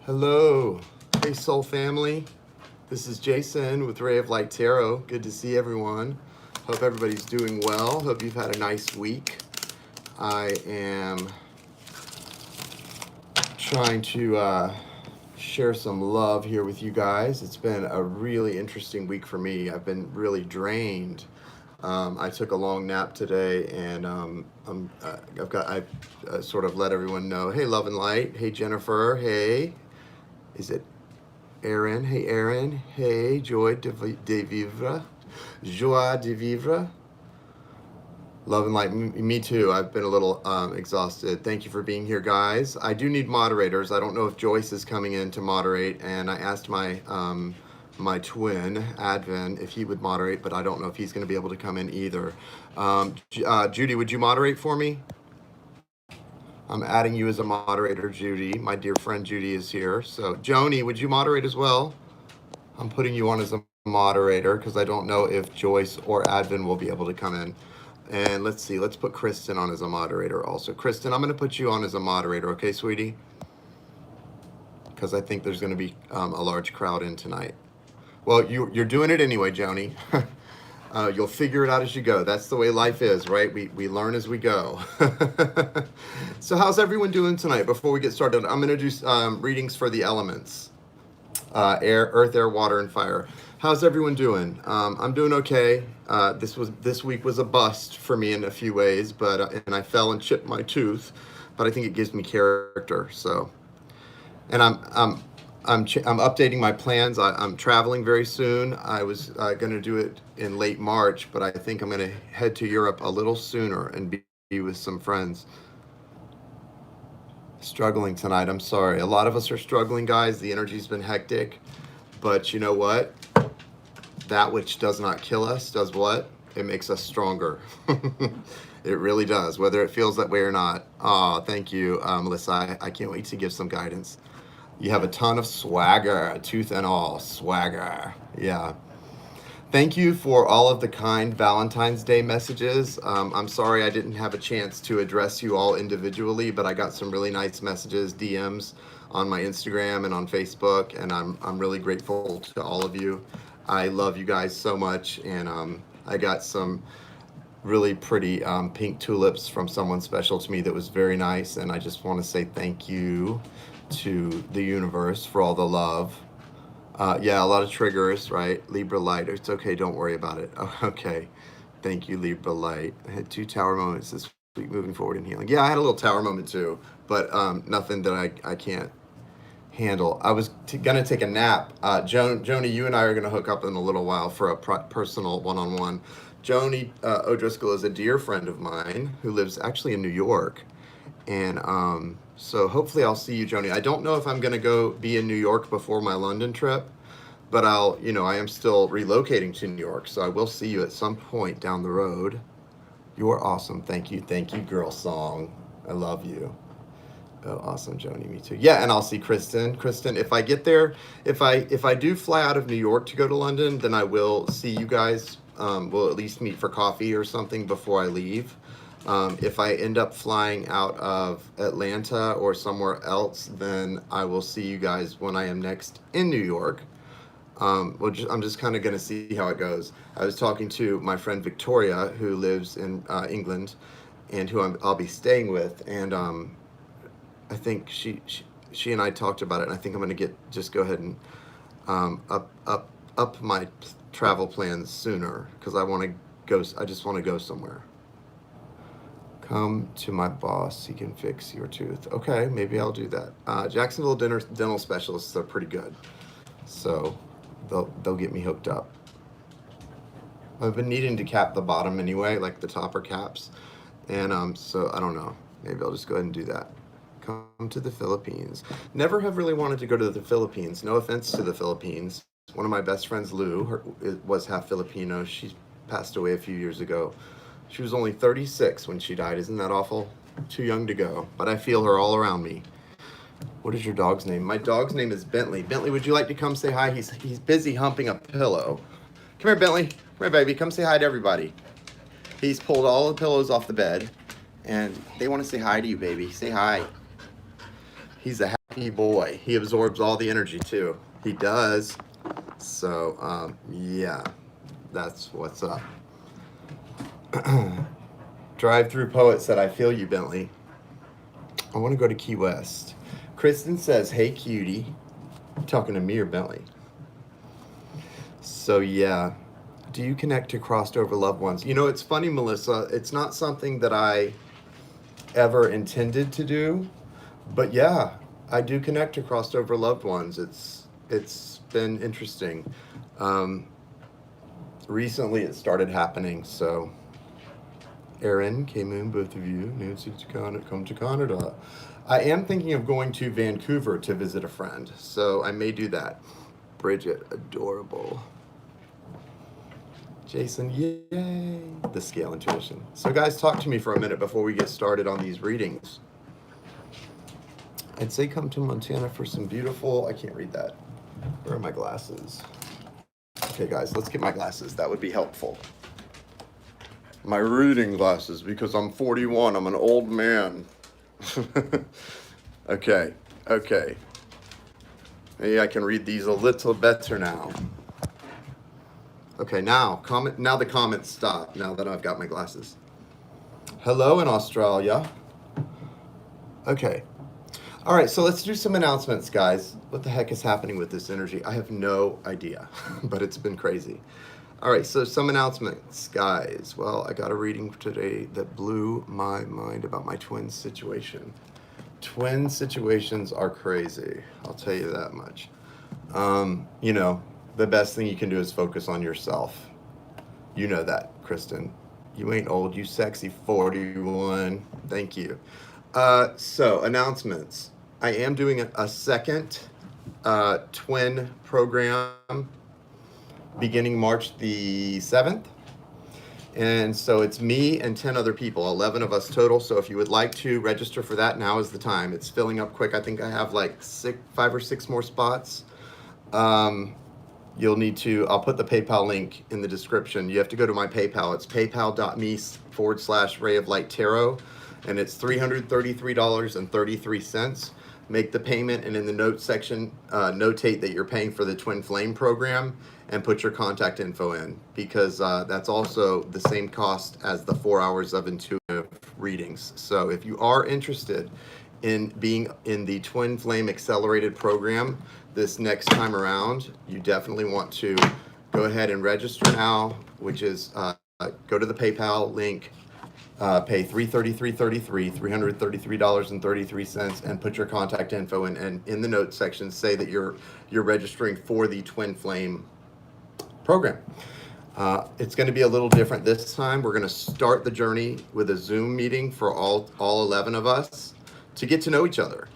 Hello. Hey, Soul Family. This is Jason with Ray of Light Tarot. Good to see everyone. Hope everybody's doing well. Hope you've had a nice week. I am trying to share some love here with you guys. It's been a really interesting week for me. I've been really drained. I took a long nap today, and I've sort of let everyone know. Hey, Love and Light. Hey, Jennifer. Hey, is it Erin? Hey, Erin. Hey, Joy de Vivre. Joie de Vivre. Love and Light. Me too. I've been a little exhausted. Thank you for being here, guys. I do need moderators. I don't know if Joyce is coming in to moderate, and I asked my my twin, Advin, if he would moderate, but I don't know if he's going to be able to come in either. Judy, would you moderate for me? I'm adding you as a moderator, Judy. My dear friend Judy is here. So, Joni, would you moderate as well? I'm putting you on as a moderator because I don't know if Joyce or Advin will be able to come in. And let's see, let's put Kristen on as a moderator also. Kristen, I'm going to put you on as a moderator, okay, sweetie? Because I think there's going to be a large crowd in tonight. Well, you're doing it anyway, Joni. You'll figure it out as you go. That's the way life is, right? We learn as we go. So how's everyone doing tonight? Before we get started, I'm going to do readings for the elements. Earth, air, water, and fire. How's everyone doing? I'm doing okay. This week was a bust for me in a few ways, but and I fell and chipped my tooth, but I think it gives me character. So, and I'm updating my plans. I'm traveling very soon. I was going to do it in late March, but I think I'm going to head to Europe a little sooner and be with some friends. Struggling tonight. I'm sorry. A lot of us are struggling, guys. The energy's been hectic, but you know what? That which does not kill us does what? It makes us stronger. It really does, whether it feels that way or not. Oh, thank you, Melissa. I can't wait to give some guidance. You have a ton of swagger, tooth and all, swagger. Yeah. Thank you for all of the kind Valentine's Day messages. I'm sorry I didn't have a chance to address you all individually, but I got some really nice messages, DMs on my Instagram and on Facebook, and I'm really grateful to all of you. I love you guys so much, and I got some really pretty pink tulips from someone special to me that was very nice, and I just want to say thank you to the universe for all the love. Yeah, a lot of triggers, right? Libra light. It's okay. Don't worry about it. Oh, okay. Thank you, Libra light. I had 2 tower moments this week moving forward in healing. Yeah, I had a little tower moment too, but nothing that I can't handle. I was gonna take a nap. Joni, you and I are gonna hook up in a little while for a personal one-on-one. Joni O'Driscoll is a dear friend of mine who lives actually in New York, and so hopefully I'll see you, Joni. I don't know if I'm gonna go be in New York before my London trip, but I am still relocating to New York, so I will see you at some point down the road. You're awesome. Thank you, girl song. I love you. Oh, awesome, Joni. Me too. Yeah, and I'll see Kristen. Kristen, if I get there, if I do fly out of New York to go to London, then I will see you guys. We'll at least meet for coffee or something before I leave. If I end up flying out of Atlanta or somewhere else, then I will see you guys when I am next in New York. I'm just kind of going to see how it goes. I was talking to my friend Victoria, who lives in England, and who I'll be staying with, and I think she and I talked about it, and I think I'm going to just go ahead and up my travel plans sooner, because I just want to go somewhere. Come to my boss, he can fix your tooth. Okay, maybe I'll do that. Jacksonville dental specialists are pretty good, so they'll get me hooked up. I've been needing to cap the bottom anyway, like the topper caps, and so I don't know. Maybe I'll just go ahead and do that. Come to the Philippines. Never have really wanted to go to the Philippines. No offense to the Philippines. One of my best friends, Lou, was half Filipino. She passed away a few years ago. She was only 36 when she died. Isn't that awful? Too young to go, but I feel her all around me. What is your dog's name? My dog's name is Bentley. Bentley, would you like to come say hi? He's busy humping a pillow. Come here, Bentley. Come here, baby. Come say hi to everybody. He's pulled all the pillows off the bed, and they want to say hi to you, baby. Say hi. He's a happy boy. He absorbs all the energy too. He does. So, yeah, that's what's up. Drive-through poet said, I feel you, Bentley. I want to go to Key West. Kristen says, hey, cutie. You talking to me or Bentley? So, yeah. Do you connect to crossed over loved ones? You know, it's funny, Melissa. It's not something that I ever intended to do. But yeah, I do connect to crossed over loved ones. It's been interesting. Recently it started happening, so Erin, K-Moon, both of you, Nancy to come to Canada. I am thinking of going to Vancouver to visit a friend, so I may do that. Bridget, adorable. Jason, yay! The scale intuition. So guys, talk to me for a minute before we get started on these readings. I'd say come to Montana for some beautiful, I can't read that. Where are my glasses? Okay guys, let's get my glasses. That would be helpful. My reading glasses, because I'm 41, I'm an old man. Okay. Maybe I can read these a little better now. Okay, now the comments stop now that I've got my glasses. Hello in Australia. Okay. All right, so let's do some announcements, guys. What the heck is happening with this energy? I have no idea, but it's been crazy. All right, so some announcements, guys. Well, I got a reading today that blew my mind about my twin situation. Twin situations are crazy. I'll tell you that much. You know, the best thing you can do is focus on yourself. You know that, Kristen. You ain't old, you sexy 41. Thank you. So, announcements. I am doing a second twin program beginning March the 7th. And so it's me and 10 other people, 11 of us total. So if you would like to register for that, now is the time. It's filling up quick. I think I have like 5 or 6 more spots. You'll need to, I'll put the PayPal link in the description. You have to go to my PayPal. It's paypal.me/Ray of Light Tarot. And it's $333.33. Make the payment, and in the notes section, notate that you're paying for the Twin Flame program and put your contact info in, because that's also the same cost as the 4 hours of intuitive readings. So if you are interested in being in the Twin Flame Accelerated program this next time around, you definitely want to go ahead and register now, which is go to the PayPal link, pay $333.33, and put your contact info in, and in the notes section say that you're registering for the Twin Flame program. It's going to be a little different this time. We're going to start the journey with a Zoom meeting for all 11 of us to get to know each other.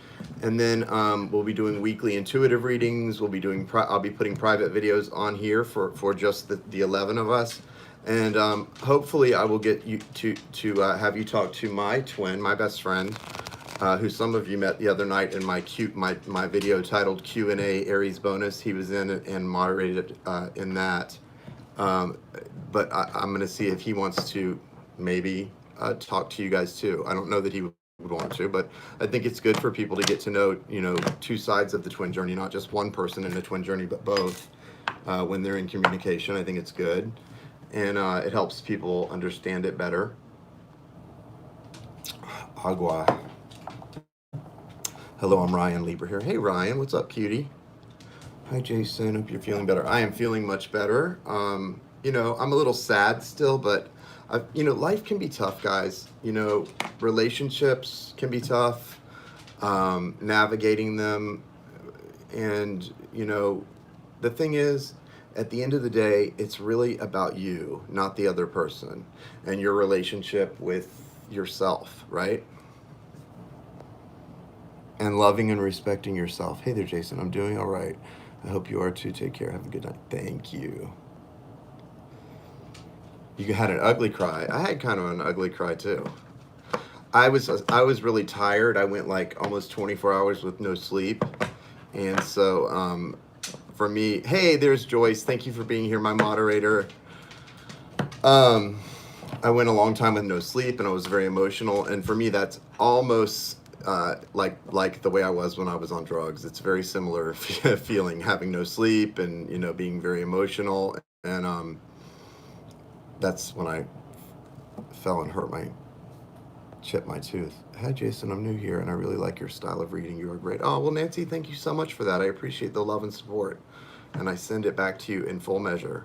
And then we'll be doing weekly intuitive readings. We'll be doing I'll be putting private videos on here for just the 11 of us. And hopefully I will get you to have you talk to my twin, my best friend, who some of you met the other night in my video titled Q&A Aries Bonus. He was in it and moderated in that. But I'm going to see if he wants to maybe talk to you guys too. I don't know that he would want to, but I think it's good for people to get to know, two sides of the twin journey, not just one person in the twin journey, but both when they're in communication. I think it's good. And it helps people understand it better. Agua. Hello, I'm Ryan Lieber here. Hey, Ryan, what's up, cutie? Hi, Jason. Hope you're feeling better. I am feeling much better. I'm a little sad still, but life can be tough, guys. Relationships can be tough. Navigating them, and the thing is, at the end of the day, it's really about you, not the other person, and your relationship with yourself, right? And loving and respecting yourself. Hey there, Jason. I'm doing all right. I hope you are too. Take care. Have a good night. Thank you. You had an ugly cry. I had kind of an ugly cry too. I was really tired. I went like almost 24 hours with no sleep, and so for me, hey, there's Joyce. Thank you for being here, my moderator. I went a long time with no sleep, and I was very emotional. And for me, that's almost like the way I was when I was on drugs. It's very similar feeling, having no sleep and being very emotional. And that's when I fell and chipped my tooth. Hi, Jason, I'm new here and I really like your style of reading. You are great. Oh, well, Nancy, thank you so much for that. I appreciate the love and support. And I send it back to you in full measure.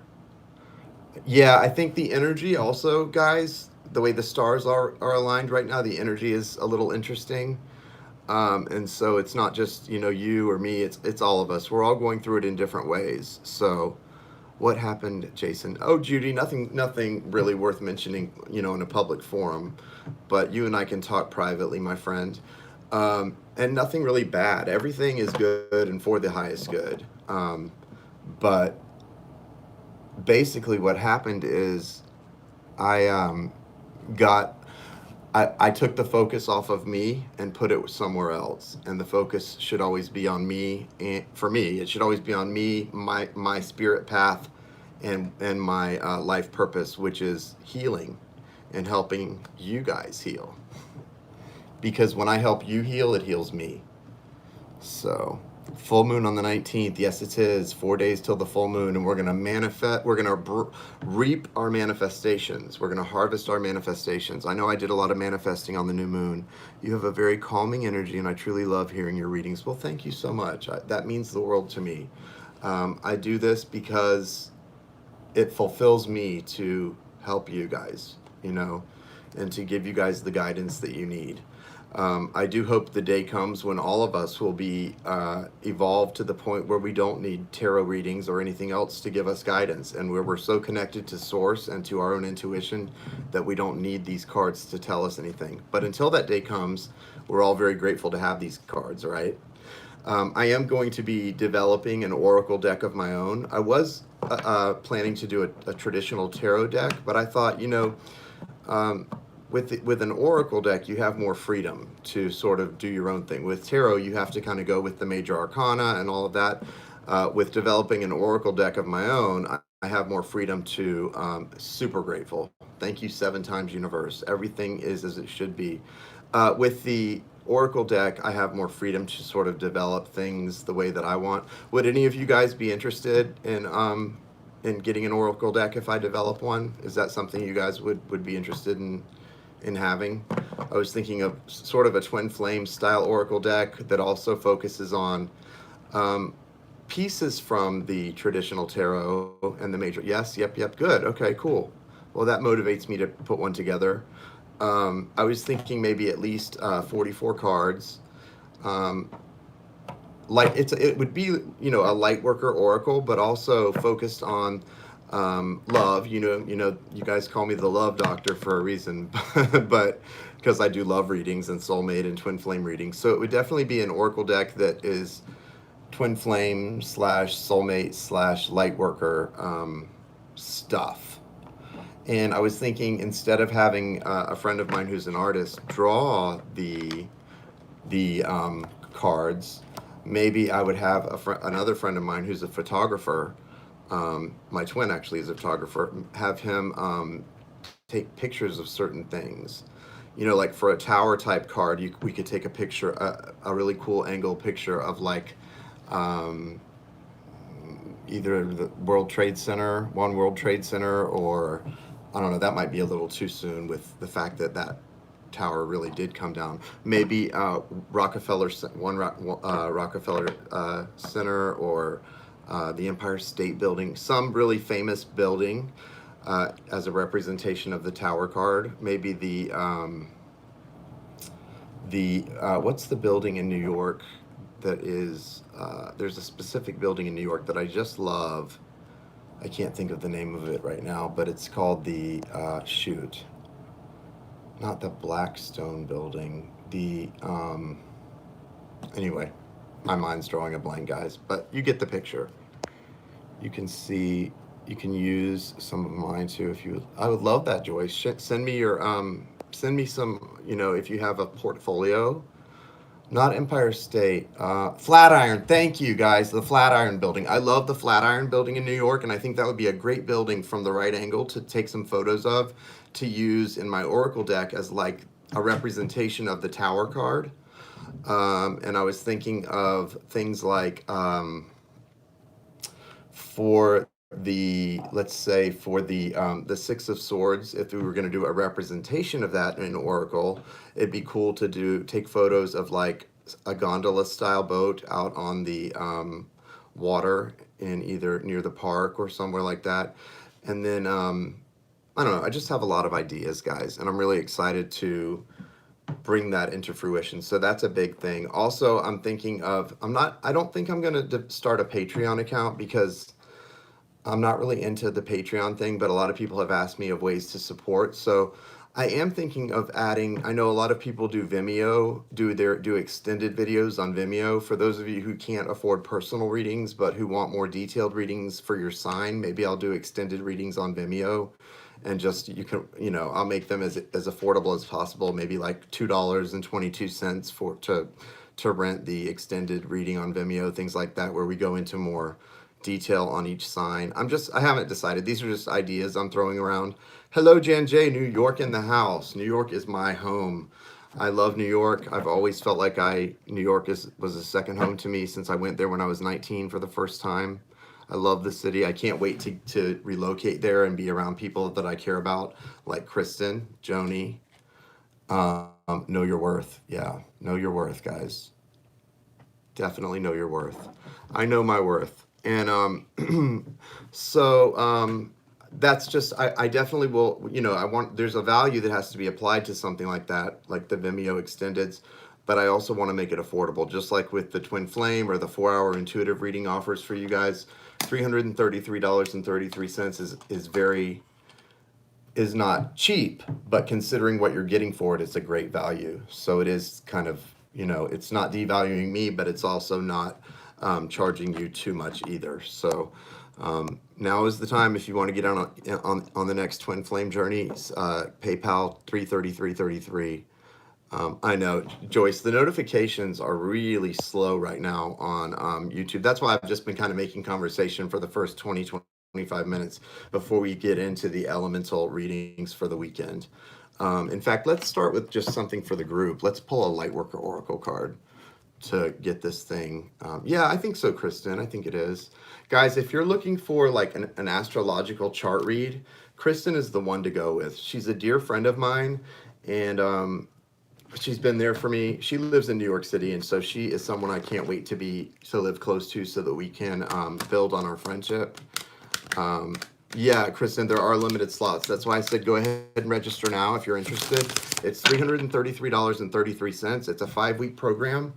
Yeah, I think the energy also, guys, the way the stars are aligned right now, the energy is a little interesting. And so it's not just, you or me, it's all of us. We're all going through it in different ways. So what happened, Jason? Oh, Judy, nothing really worth mentioning, in a public forum, but you and I can talk privately, my friend. And nothing really bad. Everything is good and for the highest good. But basically what happened is I got I took the focus off of me and put it somewhere else, and the focus should always be on me. And for me, it should always be on me, my spirit path, and my life purpose, which is healing and helping you guys heal. Because when I help you heal, it heals me. So, full moon on the 19th. Yes, it is 4 days till the full moon, and we're going to manifest. We're going to reap our manifestations. We're going to harvest our manifestations. I know I did a lot of manifesting on the new moon. You have a very calming energy, and I truly love hearing your readings. Well, thank you so much. That means the world to me. I do this because it fulfills me to help you guys, and to give you guys the guidance that you need. I do hope the day comes when all of us will be evolved to the point where we don't need tarot readings or anything else to give us guidance, and where we're so connected to source and to our own intuition that we don't need these cards to tell us anything. But until that day comes, we're all very grateful to have these cards, right? I am going to be developing an oracle deck of my own. I was planning to do a traditional tarot deck, but I thought, with an oracle deck, you have more freedom to sort of do your own thing. With tarot, you have to kind of go with the major arcana and all of that. With developing an oracle deck of my own, I have more freedom to. Super grateful. Thank you 7 times, universe. Everything is as it should be. With the oracle deck, I have more freedom to sort of develop things the way that I want. Would any of you guys be interested in getting an oracle deck if I develop one? Is that something you guys would be interested in having? I was thinking of sort of a twin flame style oracle deck that also focuses on pieces from the traditional tarot and the major. Yes, yep, good. Okay, cool. Well, that motivates me to put one together. I was thinking maybe at least 44 cards. It would be a light worker oracle, but also focused on love. You guys call me the love doctor for a reason, but because I do love readings and soulmate and twin flame readings. So it would definitely be an oracle deck that is twin flame / soulmate / light worker stuff. And I was thinking, instead of having a friend of mine who's an artist draw the cards, maybe I would have another friend of mine who's a photographer. My twin actually is a photographer. Have him take pictures of certain things. Like for a tower type card, we could take a picture, a really cool angle picture of like either the World Trade Center, One World Trade Center, or I don't know, that might be a little too soon with the fact that tower really did come down. Maybe Rockefeller Center, or the Empire State Building, some really famous building as a representation of the tower card. Maybe the what's the building in New York that is, there's a specific building in New York that I just love. I can't think of the name of it right now, but it's called the, not the Blackstone building, anyway, my mind's drawing a blank, guys, but you get the picture. You can see, you can use some of mine too if you, I would love that, Joyce. Send me some, if you have a portfolio. Not Empire State, Flatiron. Thank you, guys. The Flatiron building. I love the Flatiron building in New York, and I think that would be a great building from the right angle to take some photos of, to use in my oracle deck as like a representation of the tower card. And I was thinking of things like for the, let's say for the Six of Swords, if we were going to do a representation of that in an oracle, it'd be cool to take photos of like a gondola style boat out on the water in either near the park or somewhere like that. And then I don't know, I just have a lot of ideas, guys, and I'm really excited to bring that into fruition. So that's a big thing. Also, I'm thinking of, I don't think I'm going to start a Patreon account because I'm not really into the Patreon thing, but a lot of people have asked me of ways to support. So I am thinking of adding, I know a lot of people do Vimeo, do extended videos on Vimeo. For those of you who can't afford personal readings, but who want more detailed readings for your sign, maybe I'll do extended readings on Vimeo, and just, you can, I'll make them as affordable as possible, maybe like $2.22 to rent the extended reading on Vimeo, things like that, where we go into more detail on each sign. I haven't decided. These are just ideas I'm throwing around. Hello, Jan J, New York in the house. New York is my home. I love New York. I've always felt like New York was a second home to me since I went there when I was 19 for the first time. I love the city. I can't wait to relocate there and be around people that I care about, like Kristen, Joni. Know your worth. Yeah, know your worth, guys. Definitely know your worth. I know my worth. And so that's just, I definitely will, there's a value that has to be applied to something like that, like the Vimeo extendeds, but I also want to make it affordable, just like with the Twin Flame or the 4-hour intuitive reading offers for you guys. $333.33 is not cheap, but considering what you're getting for it, it's a great value. So it is kind of, it's not devaluing me, but it's also not charging you too much either. So now is the time if you want to get on the next Twin Flame journey. PayPal 333.33. I know, Joyce, the notifications are really slow right now on YouTube. That's why I've just been kind of making conversation for the first 25 minutes before we get into the elemental readings for the weekend. In fact, let's start with just something for the group. Let's pull a Lightworker Oracle card to get this thing. Yeah, I think so, Kristen. I think it is. Guys, if you're looking for like an astrological chart read, Kristen is the one to go with. She's a dear friend of mine, and she's been there for me. She lives in New York City, and so she is someone I can't wait to live close to so that we can build on our friendship. Yeah, Kristen, there are limited slots. That's why I said go ahead and register now if you're interested. It's $333.33. It's a 5-week program,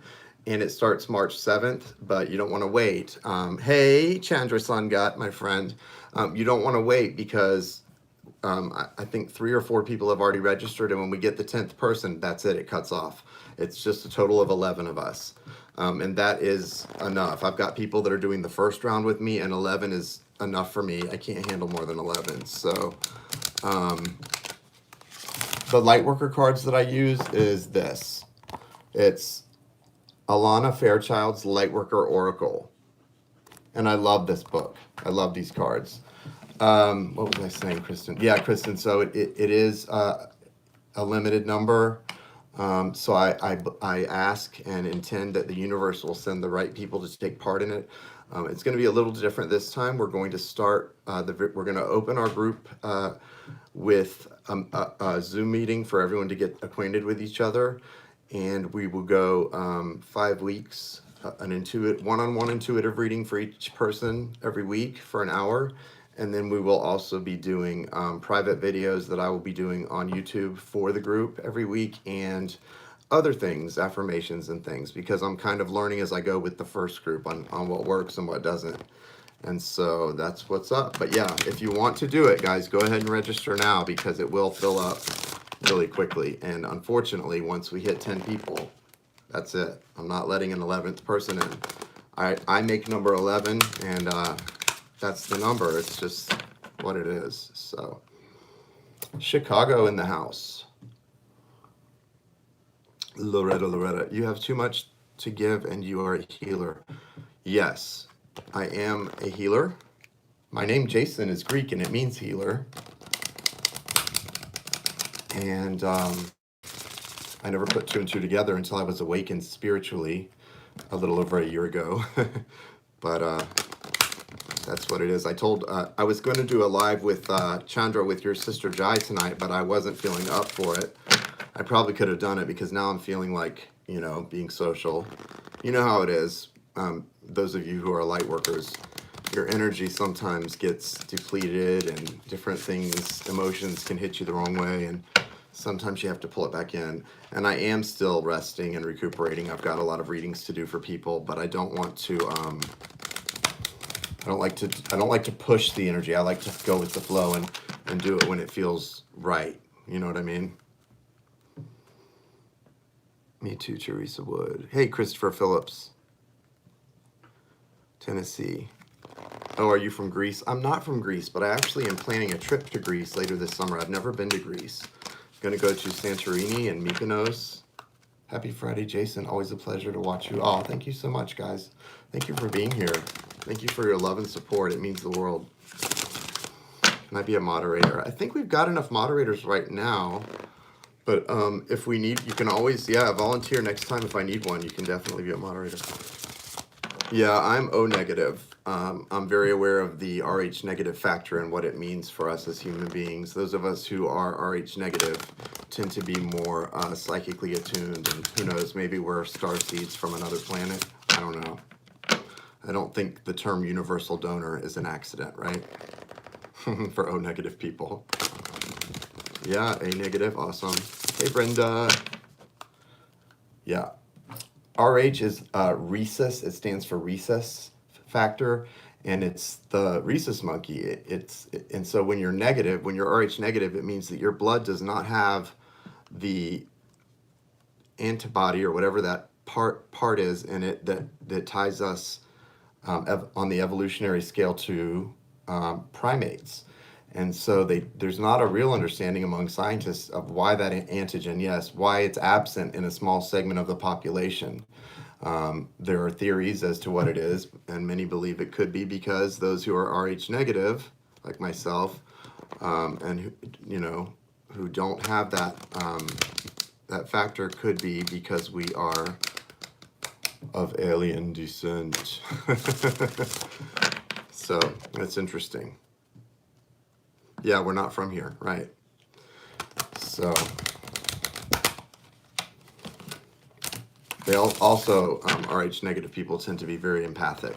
and it starts March 7th, but you don't want to wait. Hey, Chandra Sangat, my friend. You don't want to wait because I think 3 or 4 people have already registered, and when we get the 10th person, that's it. It cuts off. It's just a total of 11 of us, and that is enough. I've got people that are doing the first round with me, and 11 is enough for me. I can't handle more than 11. So the Lightworker cards that I use is this. It's Alana Fairchild's Lightworker Oracle, and I love this book. I love these cards. What was I saying, Kristen? Yeah, Kristen. So it is a limited number. So I ask and intend that the universe will send the right people to take part in it. It's going to be a little different this time. We're going to start we're going to open our group with a Zoom meeting for everyone to get acquainted with each other, and we will go 5 weeks, one-on-one intuitive reading for each person every week for an hour. And then we will also be doing private videos that I will be doing on YouTube for the group every week, and other things, affirmations and things, because I'm kind of learning as I go with the first group on what works and what doesn't. And so that's what's up. But yeah, if you want to do it, guys, go ahead and register now, because it will fill up really quickly. And unfortunately, once we hit 10 people, that's it. I'm not letting an 11th person in. I make number 11, and that's the number. It's just what it is. So Chicago in the house. Loretta, you have too much to give and you are a healer. Yes, I am a healer. My name Jason is Greek and it means healer. And I never put two and two together until I was awakened spiritually a little over a year ago. But that's what it is. I was going to do a live with Chandra with your sister Jai tonight, but I wasn't feeling up for it. I probably could have done it because now I'm feeling like, you know, being social. You know how it is. Those of you who are light workers, your energy sometimes gets depleted and different things, emotions can hit you the wrong way, and sometimes you have to pull it back in. And I am still resting and recuperating. I've got a lot of readings to do for people, but I don't want to I don't like to push the energy. I like to go with the flow and do it when it feels right. You know what I mean? Me too, Teresa Wood. Hey, Christopher Phillips, Tennessee. Oh, are you from Greece? I'm not from Greece, but I actually am planning a trip to Greece later this summer. I've never been to Greece. I'm going to go to Santorini and Mykonos. Happy Friday, Jason. Always a pleasure to watch you. Oh, thank you so much, guys. Thank you for being here. Thank you for your love and support. It means the world. Can I be a moderator? I think we've got enough moderators right now. But if we need, you can always, volunteer next time if I need one. You can definitely be a moderator. Yeah, I'm O negative. I'm very aware of the Rh negative factor and what it means for us as human beings. Those of us who are Rh negative tend to be more psychically attuned, and who knows, maybe we're star seeds from another planet. I don't know. I don't think the term universal donor is an accident, right? For O negative people. Yeah, A negative, awesome. Hey, Brenda. Yeah. RH is rhesus. It stands for rhesus factor, and it's the rhesus monkey. And so when you're negative, when you're Rh negative, it means that your blood does not have the antibody or whatever that part is in it that ties us on the evolutionary scale to primates. And so there's not a real understanding among scientists of why that antigen, yes, why it's absent in a small segment of the population. There are theories as to what it is, and many believe it could be because those who are Rh negative, like myself, and who don't have that factor, could be because we are of alien descent. So that's interesting. Yeah, we're not from here, right? So they also, Rh negative people tend to be very empathic.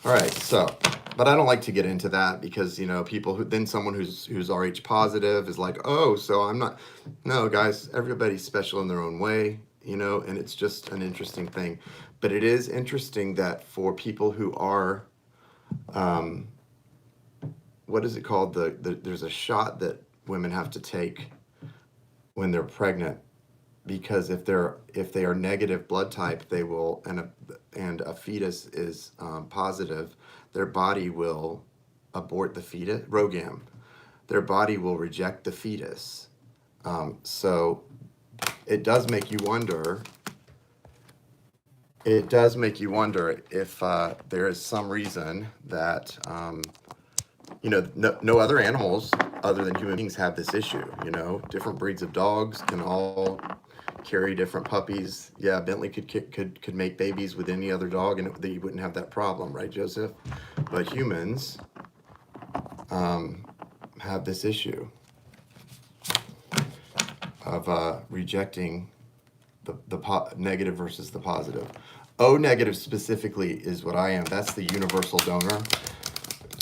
All right, so, but I don't like to get into that because, people someone who's Rh positive is like, oh, so I'm not. No, guys, everybody's special in their own way, and it's just an interesting thing. But it is interesting that for people who are, what is it called? There's a shot that women have to take when they're pregnant, because if they are negative blood type, they will, and a fetus is positive, their body will abort the fetus, ROGAM. Their body will reject the fetus. So it does make you wonder. It does make you wonder if there is some reason that, no other animals other than human beings have this issue. Different breeds of dogs can all carry different puppies. Yeah, Bentley could make babies with any other dog, and you wouldn't have that problem, right, Joseph? But humans have this issue of rejecting the negative versus the positive. O negative specifically is what I am. That's the universal donor.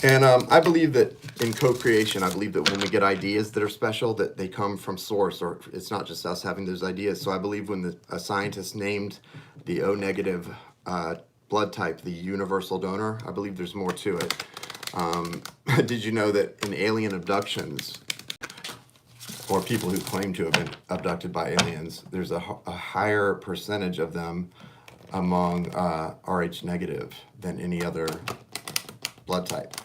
And I believe that in co-creation, I believe that when we get ideas that are special, that they come from source, or it's not just us having those ideas. So I believe when a scientist named the O negative blood type the universal donor, I believe there's more to it. Did you know that in alien abductions, or people who claim to have been abducted by aliens, there's a higher percentage of them among Rh negative than any other blood type.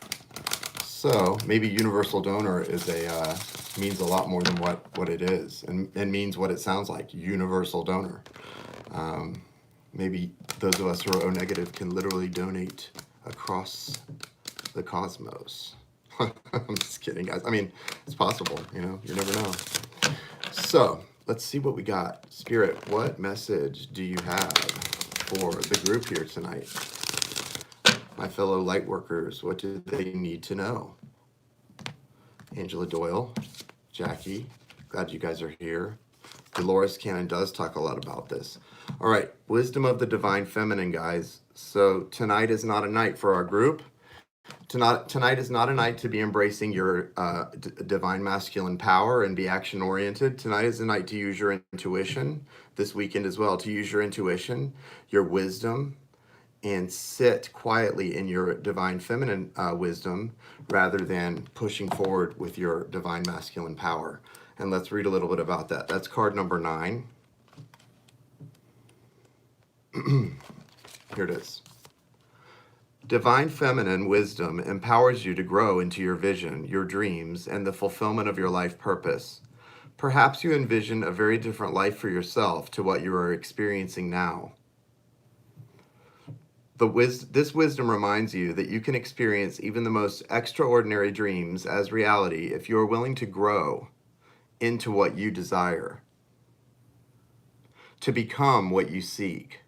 So maybe universal donor is means a lot more than what it is, and means what it sounds like, universal donor. Maybe those of us who are O negative can literally donate across the cosmos. I'm just kidding, guys. I mean, it's possible, you know, you never know. So let's see what we got. Spirit, what message do you have for the group here tonight? My fellow light workers, what do they need to know? Angela Doyle, Jackie, glad you guys are here. Dolores Cannon does talk a lot about this. All right, wisdom of the divine feminine, guys. So tonight is not a night for our group. Tonight is not a night to be embracing your divine masculine power and be action oriented. Tonight is a night to use your intuition. This weekend as well, to use your intuition, your wisdom, and sit quietly in your divine feminine wisdom rather than pushing forward with your divine masculine power. And let's read a little bit about that. That's card number 9. Here it is. Divine feminine wisdom empowers you to grow into your vision, your dreams, and the fulfillment of your life purpose. Perhaps you envision a very different life for yourself to what you are experiencing now. This wisdom reminds you that you can experience even the most extraordinary dreams as reality if you are willing to grow into what you desire, to become what you seek.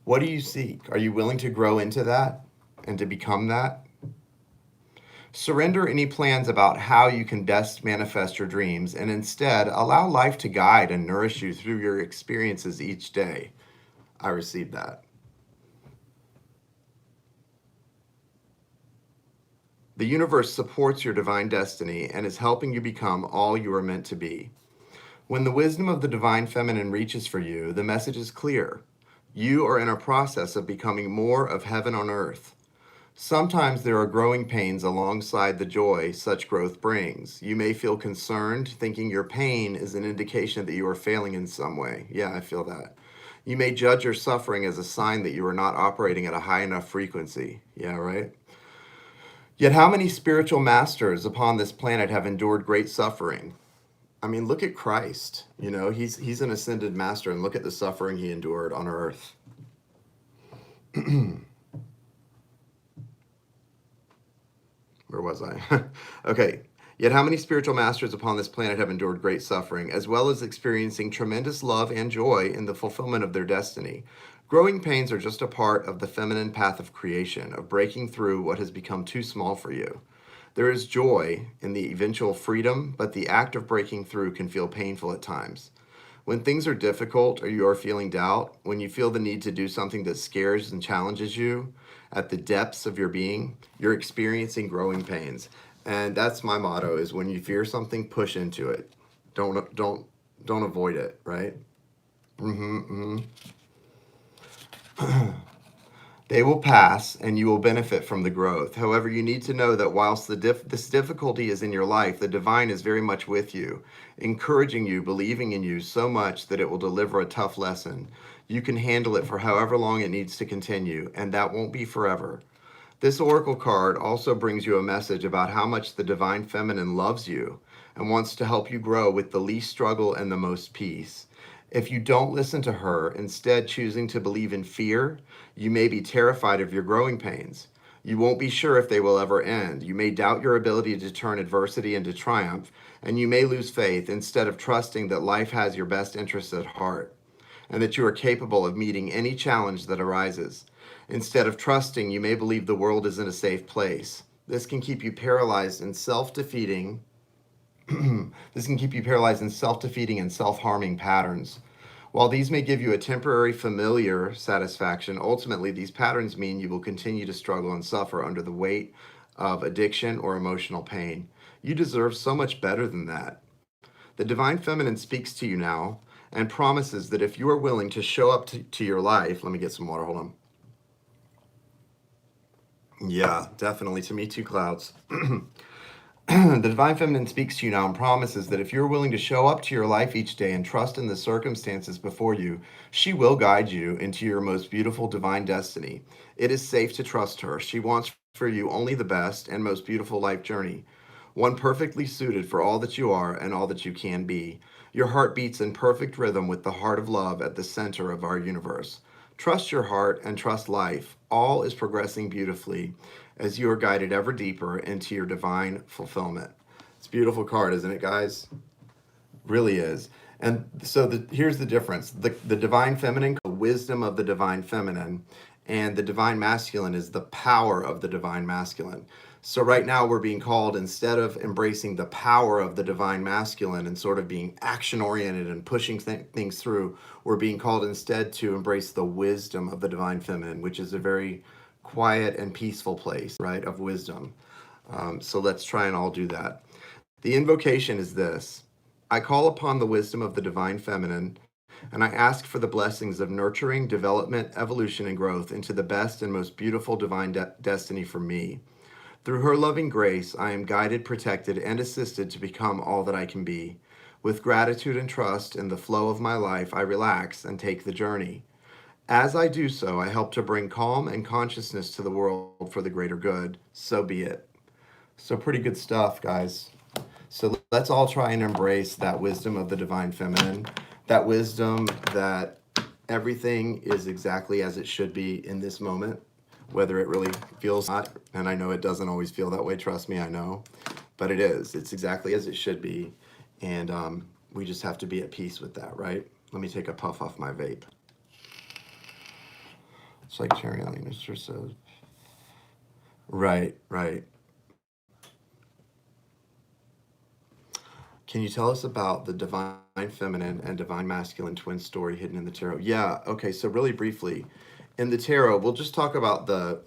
What do you seek? Are you willing to grow into that and to become that? Surrender any plans about how you can best manifest your dreams and instead allow life to guide and nourish you through your experiences each day. I received that. The universe supports your divine destiny and is helping you become all you are meant to be. When the wisdom of the divine feminine reaches for you, the message is clear. You are in a process of becoming more of heaven on earth. Sometimes there are growing pains alongside the joy such growth brings. You may feel concerned, thinking your pain is an indication that you are failing in some way. Yeah, I feel that. You may judge your suffering as a sign that you are not operating at a high enough frequency. Yeah, right? Yet how many spiritual masters upon this planet have endured great suffering? I mean, look at Christ. You know, he's an ascended master, and look at the suffering he endured on earth. Where was I? Okay. Yet how many spiritual masters upon this planet have endured great suffering, as well as experiencing tremendous love and joy in the fulfillment of their destiny? Growing pains are just a part of the feminine path of creation, of breaking through what has become too small for you. There is joy in the eventual freedom, but the act of breaking through can feel painful at times. When things are difficult or you are feeling doubt, when you feel the need to do something that scares and challenges you at the depths of your being, you're experiencing growing pains. And that's my motto: is when you fear something, push into it. Don't avoid it, right? They will pass and you will benefit from the growth. However, you need to know that whilst this difficulty is in your life, the divine is very much with you, encouraging you, believing in you so much that it will deliver a tough lesson. You can handle it for however long it needs to continue, and that won't be forever. This oracle card also brings you a message about how much the divine feminine loves you and wants to help you grow with the least struggle and the most peace. If you don't listen to her, instead choosing to believe in fear, you may be terrified of your growing pains. You won't be sure if they will ever end. You may doubt your ability to turn adversity into triumph, and you may lose faith instead of trusting that life has your best interests at heart and that you are capable of meeting any challenge that arises. Instead of trusting, you may believe the world is in a safe place. This can keep you paralyzed and self-defeating. This can keep you paralyzed in self-defeating and self-harming patterns. While these may give you a temporary familiar satisfaction, ultimately these patterns mean you will continue to struggle and suffer under the weight of addiction or emotional pain. You deserve so much better than that. The divine feminine speaks to you now and promises that if you are willing to show up to your life, let me get some water, hold on. Yeah, definitely. To me, two clouds. The divine feminine speaks to you now and promises that if you're willing to show up to your life each day and trust in the circumstances before you, she will guide you into your most beautiful divine destiny. It is safe to trust her. She wants for you only the best and most beautiful life journey, one perfectly suited for all that you are and all that you can be. Your heart beats in perfect rhythm with the heart of love at the center of our universe. Trust your heart and trust life. All is progressing beautifully, as you are guided ever deeper into your divine fulfillment. It's a beautiful card, isn't it, guys? Really is. And so here's the difference. The divine feminine, the wisdom of the divine feminine, and the divine masculine is the power of the divine masculine. So right now we're being called, instead of embracing the power of the divine masculine and sort of being action oriented and pushing things through, we're being called instead to embrace the wisdom of the divine feminine, which is a very quiet and peaceful place, right, of wisdom. So let's try and all do that. The invocation is this: I call upon the wisdom of the divine feminine, and I ask for the blessings of nurturing, development, evolution, and growth into the best and most beautiful divine destiny for me. Through her loving grace, I am guided, protected, and assisted to become all that I can be. With gratitude and trust in the flow of my life, I relax and take the journey. As I do so, I help to bring calm and consciousness to the world for the greater good. So be it. So pretty good stuff, guys. So let's all try and embrace that wisdom of the divine feminine, that wisdom that everything is exactly as it should be in this moment, whether it really feels not. And I know it doesn't always feel that way. Trust me, I know. But it is. It's exactly as it should be. And we just have to be at peace with that, right? Let me take a puff off my vape. It's like Cherry on Mr. says. Right. Can you tell us about the divine feminine and divine masculine twin story hidden in the tarot? Yeah, okay, so really briefly, in the tarot, we'll just talk about the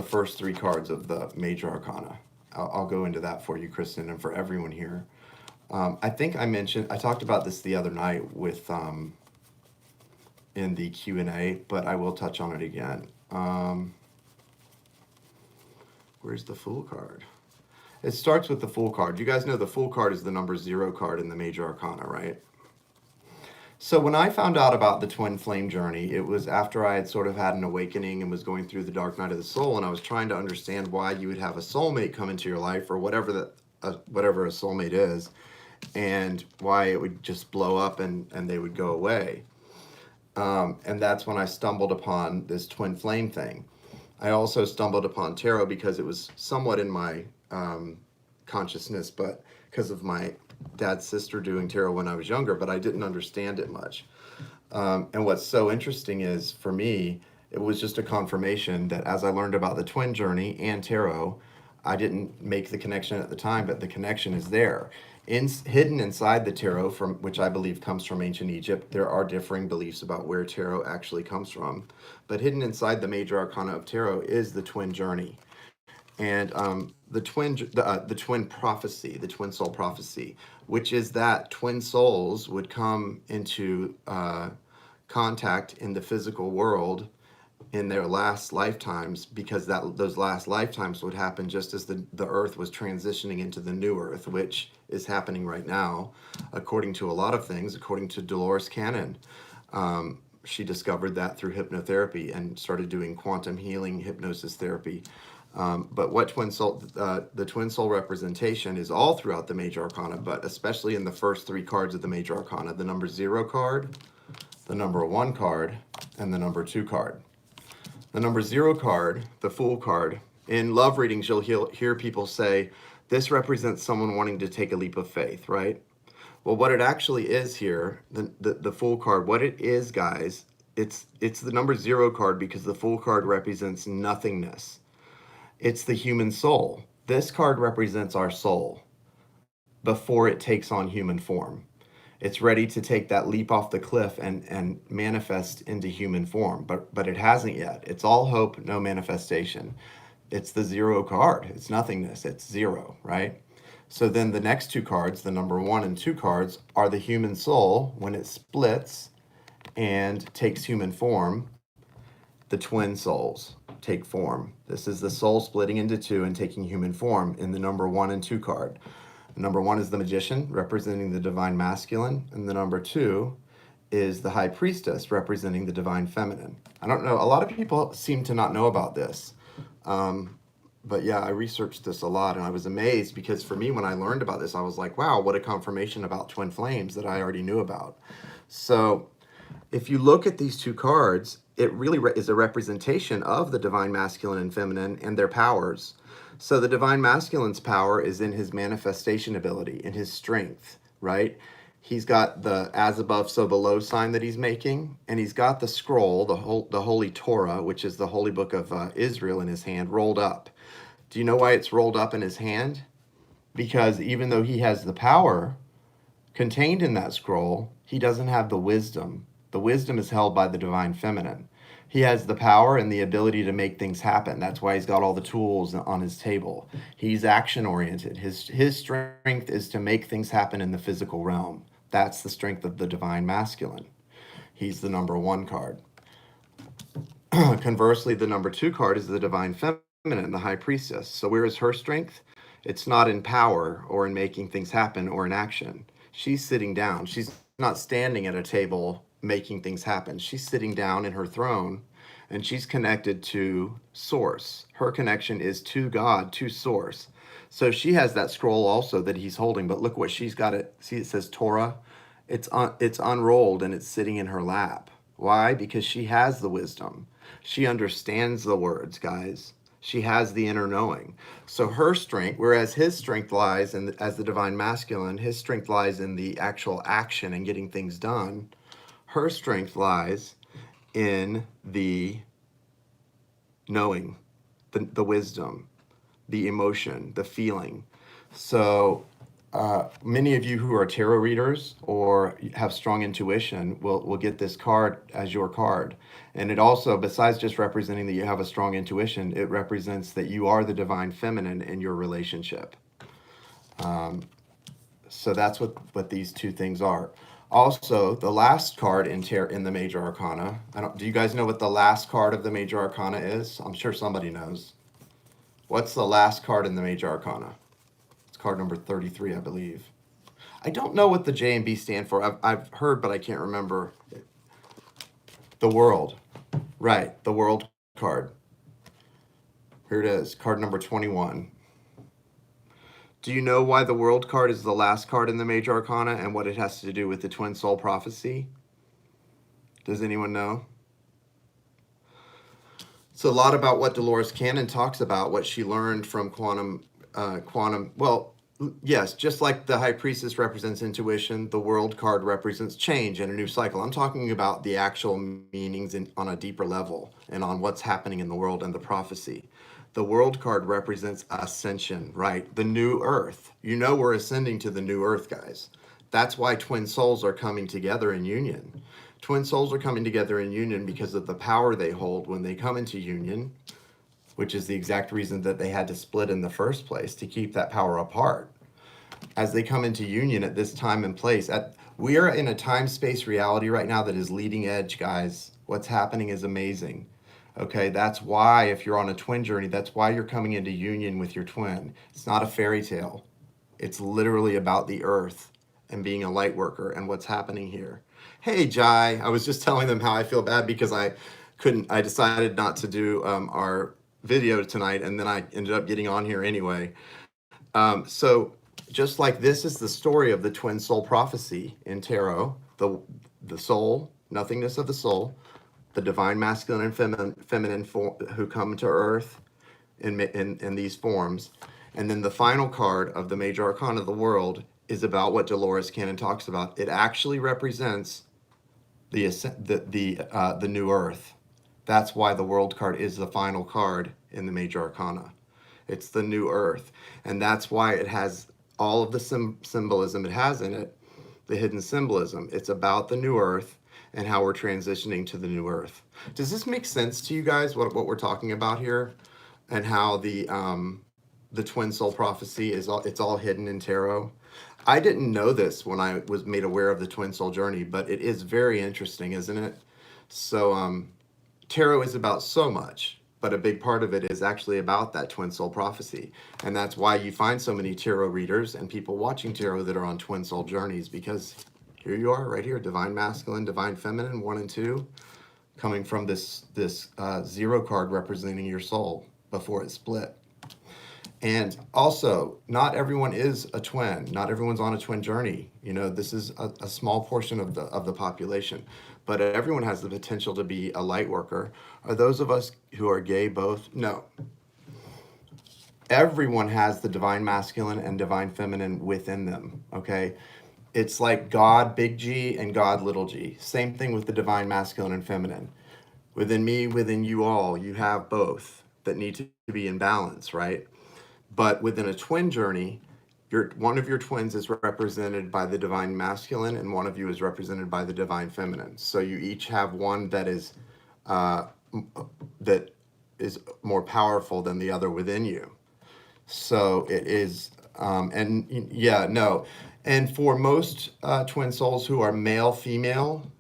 first three cards of the major arcana. I'll go into that for you, Kristen, and for everyone here. I think I talked about this the other night with in the Q&A, but I will touch on it again. Where's the Fool card? It starts with the Fool card. You guys know the Fool card is the number 0 card in the major arcana, right? So when I found out about the twin flame journey, it was after I had sort of had an awakening and was going through the dark night of the soul, and I was trying to understand why you would have a soulmate come into your life, or whatever whatever a soulmate is, and why it would just blow up and they would go away. And that's when I stumbled upon this twin flame thing. I also stumbled upon tarot because it was somewhat in my consciousness, but because of my dad's sister doing tarot when I was younger, but I didn't understand it much. And what's so interesting is, for me, it was just a confirmation that as I learned about the twin journey and tarot, I didn't make the connection at the time, but the connection is there. Hidden inside the tarot, from which I believe comes from ancient Egypt, there are differing beliefs about where tarot actually comes from. But hidden inside the major arcana of tarot is the twin journey. And the twin prophecy, the twin soul prophecy, which is that twin souls would come into contact in the physical world in their last lifetimes, because those last lifetimes would happen just as the earth was transitioning into the new earth, which is happening right now, according to a lot of things. According to Dolores Cannon, she discovered that through hypnotherapy and started doing quantum healing hypnosis therapy. But what the twin soul representation is all throughout the major arcana, but especially in the first three cards of the major arcana: the number 0 card, the number 1 card, and the number 2 card. The number 0 card, the Fool card, in love readings, you'll hear people say, this represents someone wanting to take a leap of faith, right? Well, what it actually is here, the Fool card, what it is, guys, it's the number 0 card because the Fool card represents nothingness. It's the human soul. This card represents our soul before it takes on human form. It's ready to take that leap off the cliff and manifest into human form, but it hasn't yet. It's all hope, no manifestation. It's the 0 card. It's nothingness. It's 0, right? So then the next 2 cards, the number 1 and 2 cards, are the human soul when it splits and takes human form. The twin souls take form. This is the soul splitting into 2 and taking human form in the number 1 and 2 card. Number 1 is the Magician, representing the divine masculine, and the number 2 is the High Priestess, representing the divine feminine. I don't know, a lot of people seem to not know about this, but yeah, I researched this a lot, and I was amazed because for me, when I learned about this, I was like, wow, what a confirmation about twin flames that I already knew about. So if you look at these 2 cards, it really is a representation of the divine masculine and feminine and their powers. So the divine masculine's power is in his manifestation ability, in his strength, right? He's got the as above, so below sign that he's making, and he's got the scroll, the Holy Torah, which is the holy book of Israel, in his hand, rolled up. Do you know why it's rolled up in his hand? Because even though he has the power contained in that scroll, he doesn't have the wisdom. The wisdom is held by the divine feminine. He has the power and the ability to make things happen. That's why he's got all the tools on his table. He's action oriented. His strength is to make things happen in the physical realm. That's the strength of the divine masculine. He's the number 1 card. Conversely, the number 2 card is the divine feminine, the high priestess. So where is her strength? It's not in power or in making things happen or in action. She's sitting down. She's not standing at a table making things happen. She's sitting down in her throne, and she's connected to source. Her connection is to God, to source. So she has that scroll also that he's holding, but look what she's got. It see, it says Torah. It's unrolled and it's sitting in her lap. Why? Because she has the wisdom. She understands the words, guys. She has the inner knowing. So her strength, whereas his strength lies in as the divine masculine, his strength lies in the actual action and getting things done. Her strength lies in the knowing, the wisdom, the emotion, the feeling. So many of you who are tarot readers or have strong intuition will get this card as your card. And it also, besides just representing that you have a strong intuition, it represents that you are the divine feminine in your relationship. So that's what these two things are. Also, the last card in the Major Arcana. Do you guys know what the last card of the Major Arcana is? I'm sure somebody knows. What's the last card in the Major Arcana? It's card number 33, I believe. I don't know what the J and B stand for. I've heard, but I can't remember. The World. Right, the World card. Here it is, card number 21. Do you know why the World card is the last card in the Major Arcana and what it has to do with the Twin Soul Prophecy? Does anyone know? It's a lot about what Dolores Cannon talks about, what she learned from quantum, well, yes, just like the High Priestess represents intuition, the World card represents change and a new cycle. I'm talking about the actual meanings on a deeper level and on what's happening in the world and the prophecy. The World card represents ascension, right? The new earth. You know we're ascending to the new earth, guys. That's why twin souls are coming together in union. Twin souls are coming together in union because of the power they hold when they come into union, which is the exact reason that they had to split in the first place, to keep that power apart. As they come into union at this time and place, we are in a time-space reality right now that is leading edge, guys. What's happening is amazing. Okay, that's why if you're on a twin journey, that's why you're coming into union with your twin. It's not a fairy tale. It's literally about the earth and being a light worker and what's happening here. Hey, Jai, I was just telling them how I feel bad because I decided not to do our video tonight, and then I ended up getting on here anyway. So just like this is the story of the twin soul prophecy in tarot, the soul, nothingness of the soul, the divine masculine and feminine who come to earth in these forms. And then the final card of the Major Arcana of the World is about what Dolores Cannon talks about. It actually represents the new earth. That's why the World card is the final card in the Major Arcana. It's the new earth. And that's why it has all of the symbolism it has in it, the hidden symbolism. It's about the new earth and how we're transitioning to the new earth. Does this make sense to you guys, what we're talking about here? And how the twin soul prophecy it's all hidden in tarot? I didn't know this when I was made aware of the twin soul journey, but it is very interesting, isn't it? So tarot is about so much, but a big part of it is actually about that twin soul prophecy. And that's why you find so many tarot readers and people watching tarot that are on twin soul journeys, because here you are right here, divine masculine, divine feminine, 1 and 2, coming from this 0 card representing your soul before it split. And also, not everyone is a twin. Not everyone's on a twin journey. You know, this is a small portion of the population, but everyone has the potential to be a light worker. Are those of us who are gay both? No. Everyone has the divine masculine and divine feminine within them. Okay, it's like God big G and God little g. Same thing with the divine masculine and feminine. Within me, within you all, you have both that need to be in balance, right? But within a twin journey, one of your twins is represented by the divine masculine, and one of you is represented by the divine feminine. So you each have one that is uh, that is more powerful than the other within you. So it is, and yeah, no. And for most twin souls who are male, female,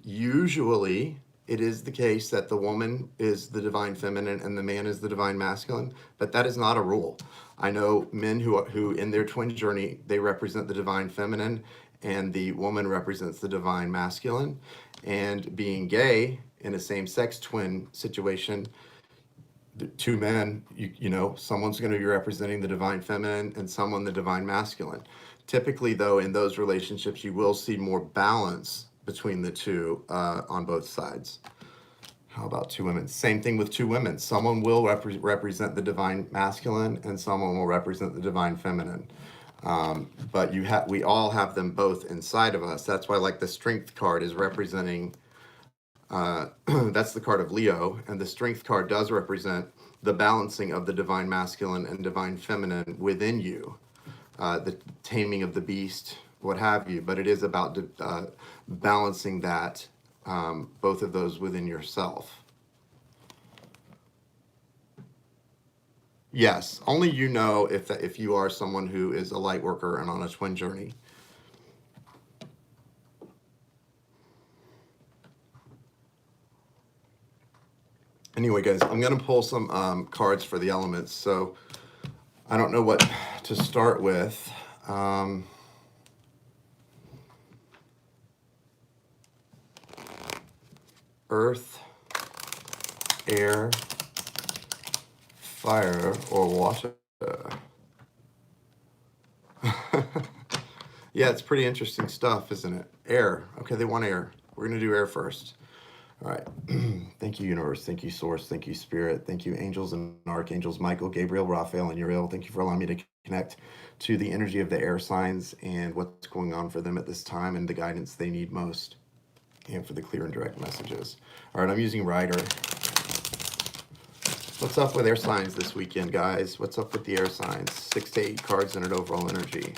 usually it is the case that the woman is the divine feminine and the man is the divine masculine, but that is not a rule. I know men who in their twin journey, they represent the divine feminine and the woman represents the divine masculine. And being gay in a same-sex twin situation, the two men, you know, someone's going to be representing the divine feminine and someone the divine masculine. Typically, though, in those relationships, you will see more balance between the two on both sides. How about two women? Same thing with two women. Someone will represent the divine masculine and someone will represent the divine feminine. But we all have them both inside of us. That's why, like, the strength card is representing that's the card of Leo, and the strength card does represent the balancing of the divine masculine and divine feminine within you, the taming of the beast, what have you. But it is about balancing that, both of those within yourself. Yes, only you know if you are someone who is a light worker and on a twin journey. Anyway, guys, I'm going to pull some cards for the elements. So I don't know what to start with. Earth, air, fire, or water. Yeah, it's pretty interesting stuff, isn't it? Air. Okay, they want air. We're going to do air first. All right. Thank you, universe. Thank you, source. Thank you, spirit. Thank you, angels and archangels, Michael, Gabriel, Raphael, and Uriel. Thank you for allowing me to connect to the energy of the air signs and what's going on for them at this time and the guidance they need most, and for the clear and direct messages. All right, I'm using Rider. What's up with air signs this weekend, guys? What's up with the air signs? 6 to 8 cards in an overall energy.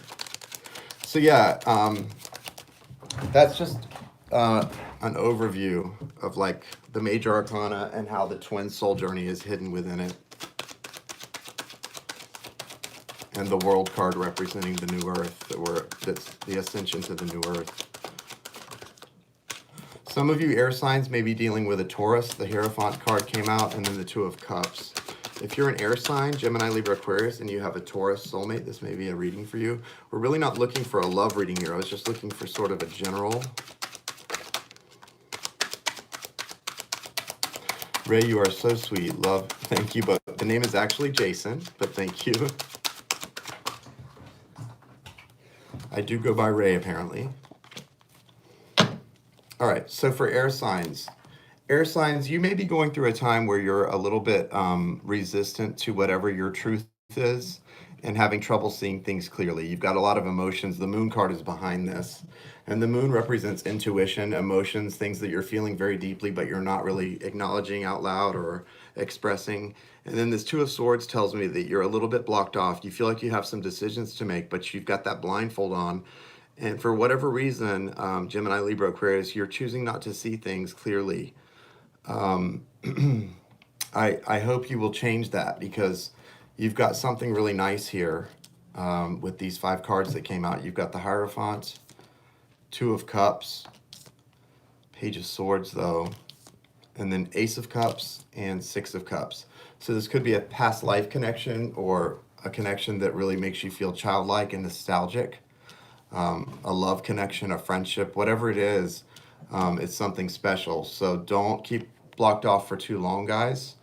So yeah, that's just an overview of like the major arcana and how the twin soul journey is hidden within it. And the world card representing the new earth, that's the ascension to the new earth. Some of you air signs may be dealing with a Taurus. The Hierophant card came out, and then the Two of Cups. If you're an air sign, Gemini, Libra, Aquarius, and you have a Taurus soulmate, this may be a reading for you. We're really not looking for a love reading here. I was just looking for sort of a general. Ray, you are so sweet. Love. Thank you. But the name is actually Jason, but thank you. I do go by Ray, apparently. All right, so for air signs, you may be going through a time where you're a little bit resistant to whatever your truth is and having trouble seeing things clearly. You've got a lot of emotions. The moon card is behind this. And the moon represents intuition, emotions, things that you're feeling very deeply, but you're not really acknowledging out loud or expressing. And then this Two of Swords tells me that you're a little bit blocked off. You feel like you have some decisions to make, but you've got that blindfold on. And for whatever reason, Gemini, Libra, Aquarius, you're choosing not to see things clearly. I hope you will change that, because you've got something really nice here with these 5 cards that came out. You've got the Hierophant, Two of Cups, Page of Swords, though, and then Ace of Cups and 6 of Cups. So this could be a past life connection or a connection that really makes you feel childlike and nostalgic. A love connection, a friendship, whatever it is, it's something special. So don't keep blocked off for too long, guys.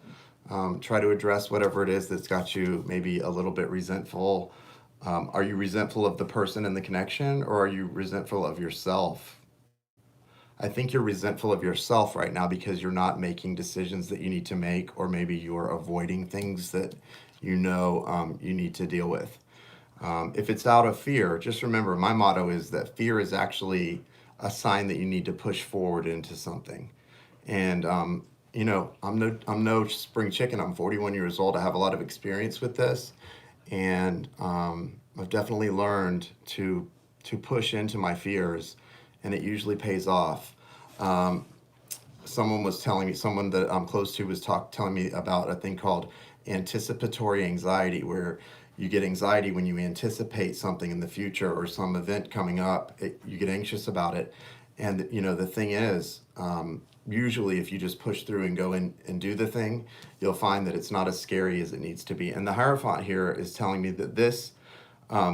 Try to address whatever it is that's got you maybe a little bit resentful. Are you resentful of the person and the connection, or are you resentful of yourself? I think you're resentful of yourself right now because you're not making decisions that you need to make, or maybe you're avoiding things that you need to deal with. If it's out of fear, just remember my motto is that fear is actually a sign that you need to push forward into something. And I'm no spring chicken. I'm 41 years old. I have a lot of experience with this, and I've definitely learned to push into my fears, and it usually pays off. Um, someone that I'm close to was telling me about a thing called anticipatory anxiety, where you get anxiety when you anticipate something in the future or some event coming up. You get anxious about it, and the thing is, usually if you just push through and go in and do the thing, you'll find that it's not as scary as it needs to be. And the Hierophant here is telling me that this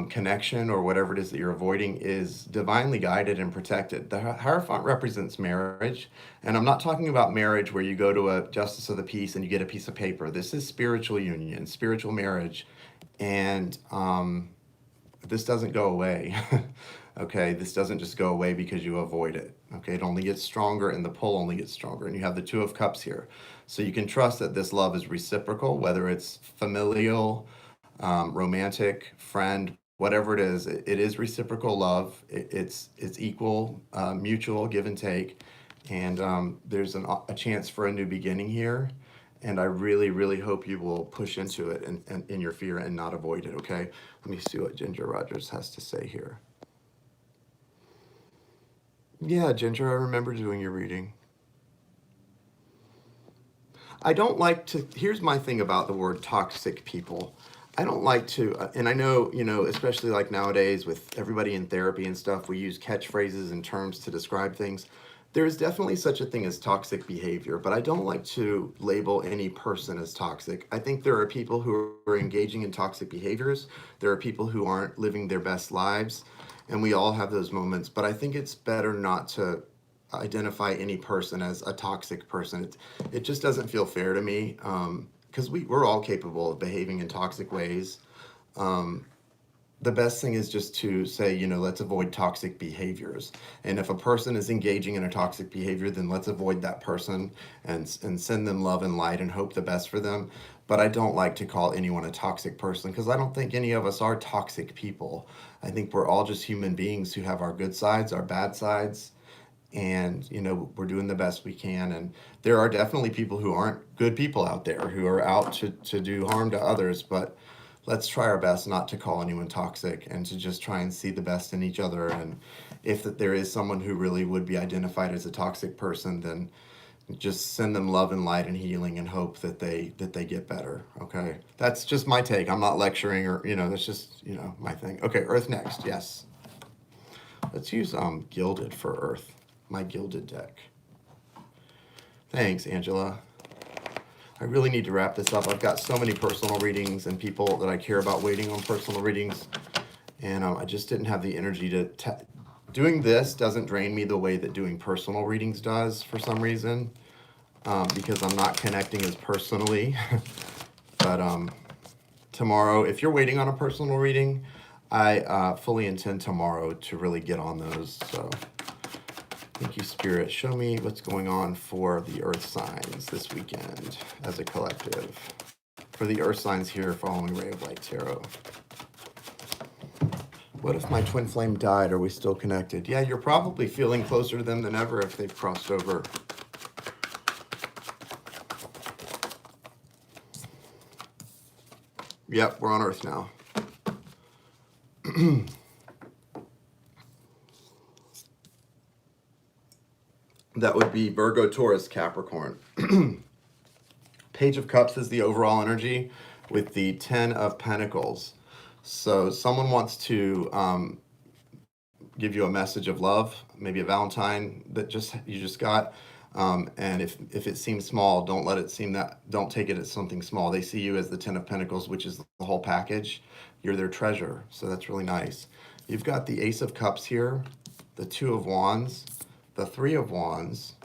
connection or whatever it is that you're avoiding is divinely guided and protected. The Hierophant represents marriage, and I'm not talking about marriage where you go to a justice of the peace and you get a piece of paper. This is spiritual union, spiritual marriage, and this doesn't go away. Okay, this doesn't just go away because you avoid it. Okay, it only gets stronger, and the pull only gets stronger. And you have the Two of Cups here, so you can trust that this love is reciprocal, whether it's familial, romantic, friend, whatever it is. It is reciprocal love. It's equal, mutual give and take, and there's a chance for a new beginning here. And I really, really hope you will push into it and in your fear and not avoid it. Okay, let me see what Ginger Rogers has to say here. Yeah, Ginger, I remember doing your reading. I don't like to. Here's my thing about the word toxic people. I don't like to, and I know, especially like nowadays with everybody in therapy and stuff, we use catchphrases and terms to describe things. There is definitely such a thing as toxic behavior, but I don't like to label any person as toxic. I think there are people who are engaging in toxic behaviors. There are people who aren't living their best lives, and we all have those moments. But I think it's better not to identify any person as a toxic person. It just doesn't feel fair to me, because we're all capable of behaving in toxic ways. Um, the best thing is just to say, let's avoid toxic behaviors. And if a person is engaging in a toxic behavior, then let's avoid that person and send them love and light and hope the best for them. But I don't like to call anyone a toxic person because I don't think any of us are toxic people. I think we're all just human beings who have our good sides, our bad sides, and we're doing the best we can. And there are definitely people who aren't good people out there who are out to do harm to others, but let's try our best not to call anyone toxic and to just try and see the best in each other. And if there is someone who really would be identified as a toxic person, then just send them love and light and healing and hope that they get better. Okay, that's just my take. I'm not lecturing, or that's just my thing. Okay, Earth next. Yes, let's use Gilded for Earth, my Gilded deck. Thanks, Angela. I really need to wrap this up. I've got so many personal readings and people that I care about waiting on personal readings, and I just didn't have the energy to doing this doesn't drain me the way that doing personal readings does for some reason, because I'm not connecting as personally. But tomorrow, if you're waiting on a personal reading, I fully intend tomorrow to really get on those. So thank you, Spirit. Show me what's going on for the Earth signs this weekend as a collective. For the Earth signs here following Ray of Light Tarot. What if my twin flame died? Are we still connected? Yeah, you're probably feeling closer to them than ever if they've crossed over. Yep, we're on Earth now. That would be Virgo, Taurus, Capricorn. Page of Cups is the overall energy with the 10 of Pentacles. So someone wants to give you a message of love, maybe a Valentine that you just got. And if it seems small, don't take it as something small. They see you as the 10 of Pentacles, which is the whole package. You're their treasure. So that's really nice. You've got the Ace of Cups here, the 2 of Wands, the 3 of Wands,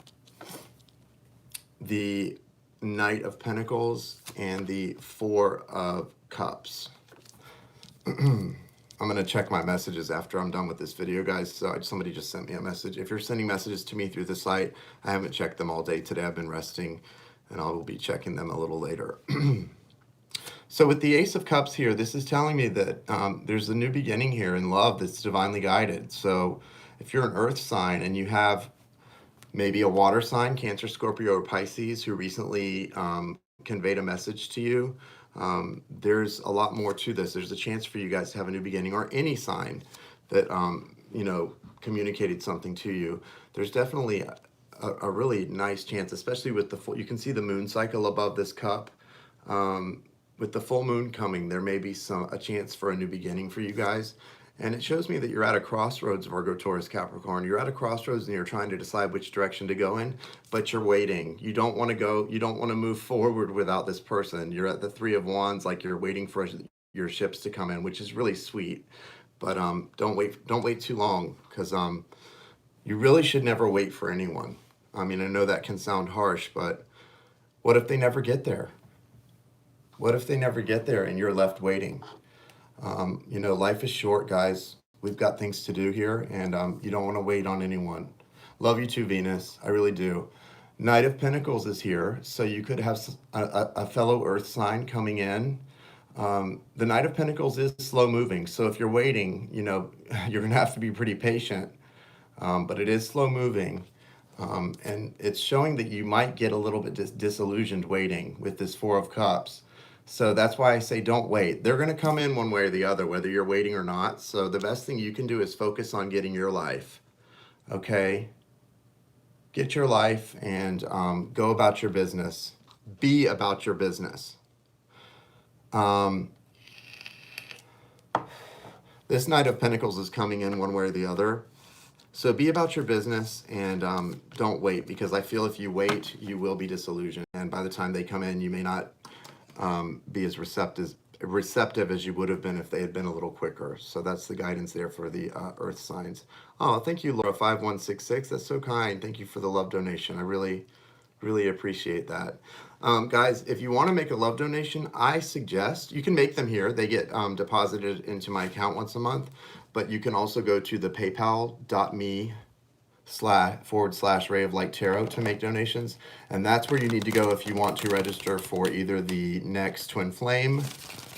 the Knight of Pentacles and the Four of Cups. I'm going to check my messages after I'm done with this video, guys. So somebody just sent me a message. If you're sending messages to me through the site, I haven't checked them all day today. I've been resting, and I will be checking them a little later. So with the Ace of Cups here, this is telling me that there's a new beginning here in love that's divinely guided. So if you're an earth sign and you have maybe a water sign, Cancer, Scorpio, or Pisces, who recently conveyed a message to you, there's a lot more to this. There's a chance for you guys to have a new beginning, or any sign that, you know, communicated something to you. There's definitely a really nice chance, especially with the full, you can see the moon cycle above this cup. With the full moon coming, there may be a chance for a new beginning for you guys. And it shows me that you're at a crossroads, Virgo, Taurus, Capricorn. You're at a crossroads and you're trying to decide which direction to go in, but you're waiting. You don't want to go, you don't want to move forward without this person. You're at the Three of Wands, like you're waiting for your ships to come in, which is really sweet. But don't wait too long, because you really should never wait for anyone. I mean, I know that can sound harsh, but what if they never get there? What if they never get there and you're left waiting? You know, life is short, guys. We've got things to do here, and you don't want to wait on anyone. Love you too, Venus. I really do. Knight of Pentacles is here, so you could have a fellow earth sign coming in. The Knight of Pentacles is slow moving, so if you're waiting, you know, you're going to have to be pretty patient, but it is slow moving. And it's showing that you might get a little bit disillusioned waiting with this Four of Cups. So that's why I say don't wait. They're going to come in one way or the other, whether you're waiting or not. So the best thing you can do is focus on getting your life. Okay? Get your life and go about your business. Be about your business. This Knight of Pentacles is coming in one way or the other. So be about your business and don't wait, because I feel if you wait, you will be disillusioned. And by the time they come in, you may not be as receptive as you would have been if they had been a little quicker. So that's the guidance there for the earth signs. Oh, thank you, Laura 5166. That's so kind. Thank you for the love donation. I really appreciate that. Guys, if you want to make a love donation, I suggest you can make them here. They get deposited into my account once a month, but you can also go to the paypal.me//Ray of Light Tarot to make donations, and that's where you need to go if you want to register for either the next Twin Flame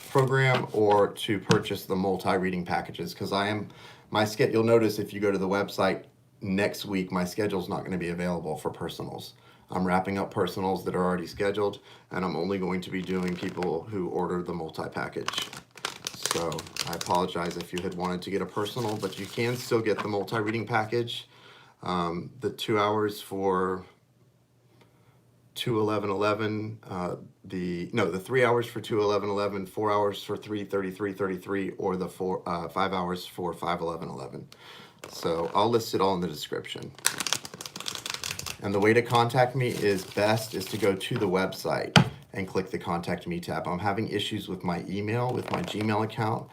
program or to purchase the multi-reading packages, because you'll notice if you go to the website next week, my schedule's not going to be available for personals. I'm wrapping up personals that are already scheduled, and I'm only going to be doing people who order the multi-package. So I apologize if you had wanted to get a personal, but you can still get the multi-reading package. The 2 hours for 2/11/11, the 3 hours for 2/11/11, 4 hours for 3/33/33, or the 5 hours for 5/11/11. So I'll list it all in the description. And the way to contact me is to go to the website and click the Contact Me tab. I'm having issues with my email, with my Gmail account,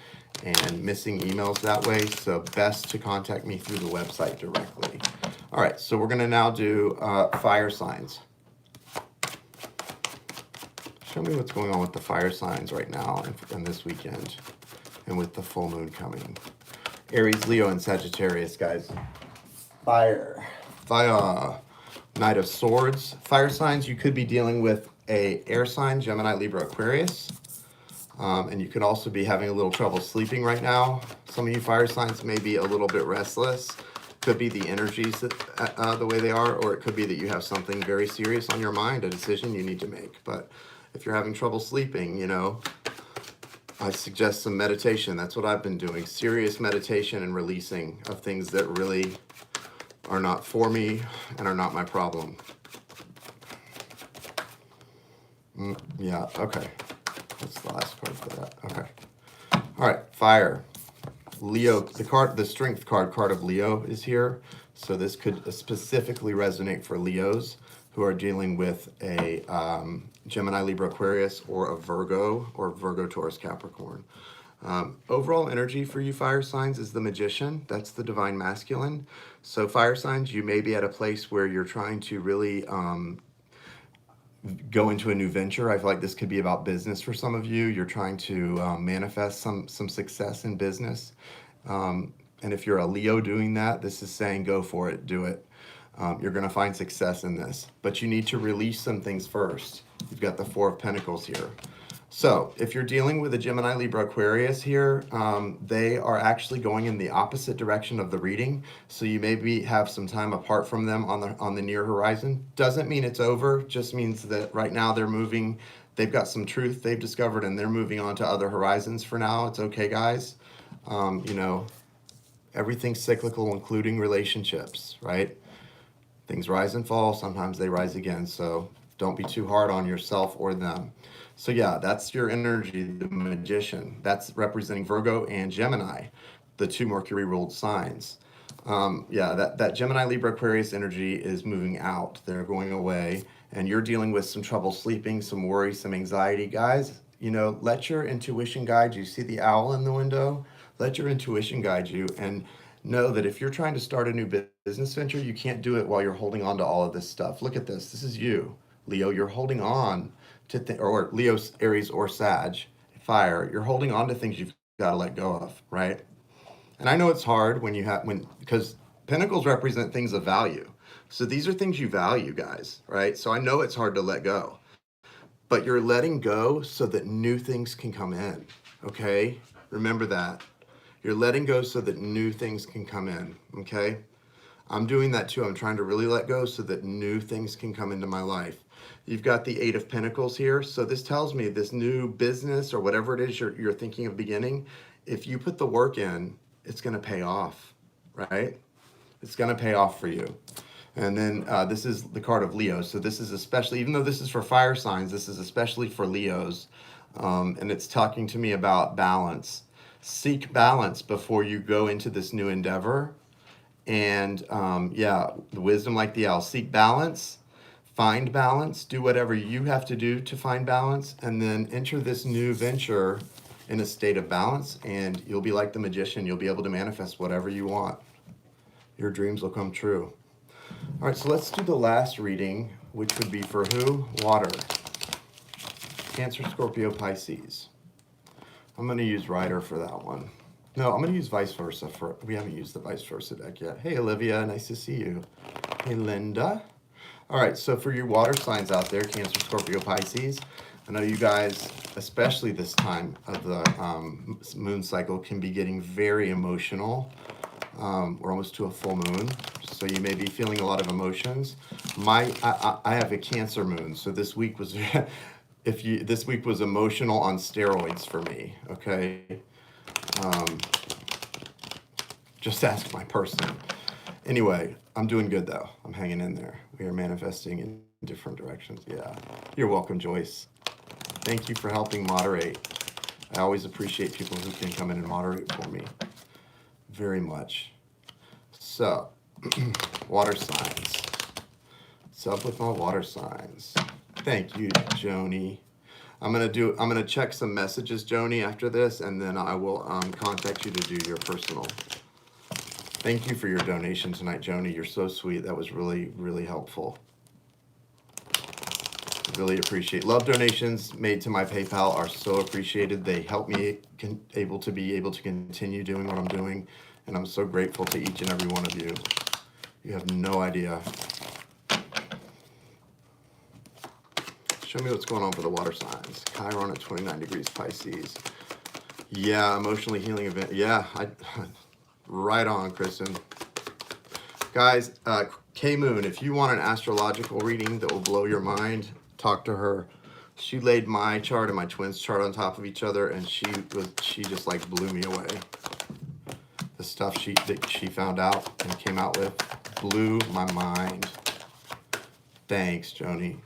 and missing emails that way. So best to contact me through the website directly. All right, so we're going to now do fire signs. Show me what's going on with the fire signs right now and this weekend, and with the full moon coming. Aries, Leo, and Sagittarius, guys. Fire. Knight of Swords. Fire signs, you could be dealing with a air sign, Gemini, Libra, Aquarius. And you could also be having a little trouble sleeping right now. Some of you fire signs may be a little bit restless. Could be the energies the way they are, or it could be that you have something very serious on your mind, a decision you need to make. But if you're having trouble sleeping, you know, I suggest some meditation. That's what I've been doing. Serious meditation and releasing of things that really are not for me and are not my problem. Yeah, okay. That's the last card for that. Okay. All right, fire. Leo, the strength card of Leo is here. So this could specifically resonate for Leos who are dealing with a Gemini, Libra, Aquarius, or a Virgo, or Virgo, Taurus, Capricorn. Overall energy for you fire signs is the Magician. That's the divine masculine. So fire signs, you may be at a place where you're trying to really go into a new venture. I feel like this could be about business for some of you. You're trying to manifest some success in business. And if you're a Leo doing that, this is saying go for it, do it. You're going to find success in this, but you need to release some things first. You've got the Four of Pentacles here. So if you're dealing with a Gemini, Libra, Aquarius here, they are actually going in the opposite direction of the reading. So you maybe have some time apart from them on the near horizon. Doesn't mean it's over, just means that right now they're moving. They've got some truth they've discovered and they're moving on to other horizons for now. It's okay, guys. You know, everything's cyclical, including relationships, right? Things rise and fall. Sometimes they rise again. So don't be too hard on yourself or them. So yeah, that's your energy, the Magician. That's representing Virgo and Gemini, the two Mercury ruled signs. Yeah, that Gemini, Libra, Aquarius energy is moving out. They're going away, and you're dealing with some trouble sleeping, some worry, some anxiety. Guys, you know, let your intuition guide you. See the owl in the window? Let your intuition guide you, and know that if you're trying to start a new business venture, you can't do it while you're holding on to all of this stuff. Look at this. This is you, Leo. You're holding on to or Leo, Aries, or Sag, fire. You're holding on to things you've got to let go of, right? And I know it's hard because Pentacles represent things of value. So these are things you value, guys, right? So I know it's hard to let go, but you're letting go so that new things can come in, okay? Remember that. You're letting go so that new things can come in, okay? I'm doing that too. I'm trying to really let go so that new things can come into my life. You've got the Eight of Pentacles here. So this tells me this new business or whatever it is you're thinking of beginning, if you put the work in, it's going to pay off, right? It's going to pay off for you. And then this is the card of Leo. So this is especially, even though this is for fire signs, this is especially for Leos. And it's talking to me about balance. Seek balance before you go into this new endeavor. And yeah, the wisdom like the owl. Seek balance, find balance, do whatever you have to do to find balance, and then enter this new venture in a state of balance, and you'll be like the Magician. You'll be able to manifest whatever you want. Your dreams will come true. All right, so let's do the last reading, which would be for who? Water. Cancer, Scorpio, Pisces. I'm going to use Rider for that one. No, I'm going to use Vice Versa. We haven't used the Vice Versa deck yet. Hey, Olivia, nice to see you. Hey, Linda. All right, so for your water signs out there, Cancer, Scorpio, Pisces, I know you guys, especially this time of the moon cycle, can be getting very emotional. We're almost to a full moon, so you may be feeling a lot of emotions. I have a Cancer moon, so this week was this week was emotional on steroids for me. Okay, just ask my person. Anyway, I'm doing good though. I'm hanging in there. We are manifesting in different directions. Yeah, you're welcome, Joyce. Thank you for helping moderate. I always appreciate people who can come in and moderate for me. Very much. So, water signs. What's up with my water signs? Thank you, Joni. I'm gonna check some messages, Joni, after this, and then I will contact you to do your personal. Thank you for your donation tonight, Joni. You're so sweet. That was really, really helpful. Really appreciate. Love donations made to my PayPal are so appreciated. They help me able to continue doing what I'm doing, and I'm so grateful to each and every one of you. You have no idea. Show me what's going on for the water signs. Chiron at 29 degrees Pisces. Yeah, emotionally healing event. Yeah, right on, Kristen. Guys, K-Moon, if you want an astrological reading that will blow your mind, talk to her. She laid my chart and my twins chart on top of each other, and she just like blew me away. The stuff that she found out and came out with blew my mind. Thanks, Joni.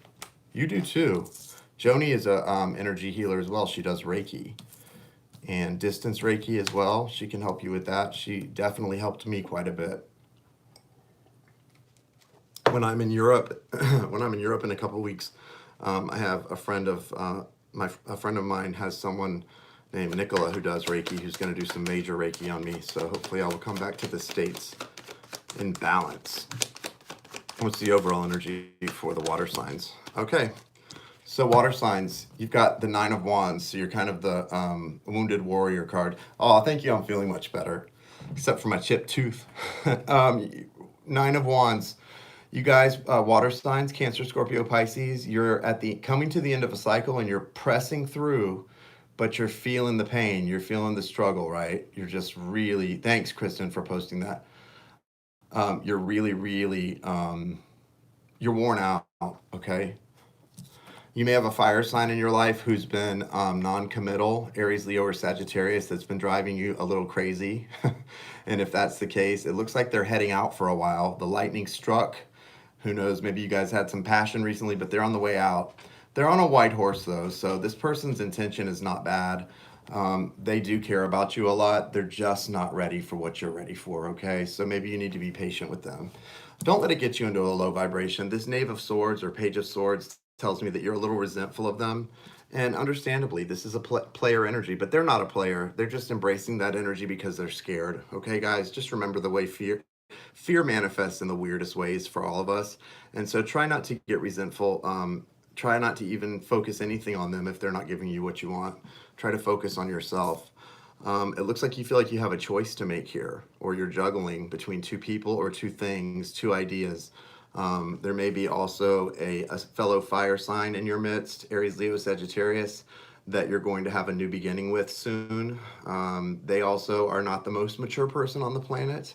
You do too. Joni is a energy healer as well. She does Reiki and distance Reiki as well. She can help you with that. She definitely helped me quite a bit. When I'm in Europe, in a couple of weeks, I have a friend of mine has someone named Nicola who does Reiki, who's going to do some major Reiki on me. So hopefully I will come back to the States in balance. What's the overall energy for the water signs? Okay. So water signs, you've got the Nine of Wands, so you're kind of the wounded warrior card. Oh, thank you. I'm feeling much better, except for my chipped tooth. um, Nine of Wands. You guys, water signs, Cancer, Scorpio, Pisces. You're at the coming to the end of a cycle, and you're pressing through, but you're feeling the pain. You're feeling the struggle, right? You're just really. Thanks, Kristen, for posting that. You're really, really. You're worn out. Okay. You may have a fire sign in your life who's been non-committal, Aries, Leo, or Sagittarius, that's been driving you a little crazy. And if that's the case, it looks like they're heading out for a while. The lightning struck. Who knows? Maybe you guys had some passion recently, but they're on the way out. They're on a white horse, though, so this person's intention is not bad. They do care about you a lot. They're just not ready for what you're ready for, okay? So maybe you need to be patient with them. Don't let it get you into a low vibration. This Knave of Swords or Page of Swords tells me that you're a little resentful of them. And understandably, this is a player energy, but they're not a player. They're just embracing that energy because they're scared. Okay, guys, just remember the way fear manifests in the weirdest ways for all of us. And so try not to get resentful. Try not to even focus anything on them if they're not giving you what you want. Try to focus on yourself. It looks like you feel like you have a choice to make here, or you're juggling between two people or two things, two ideas. There may be also a fellow fire sign in your midst, Aries, Leo, Sagittarius, that you're going to have a new beginning with soon. They also are not the most mature person on the planet,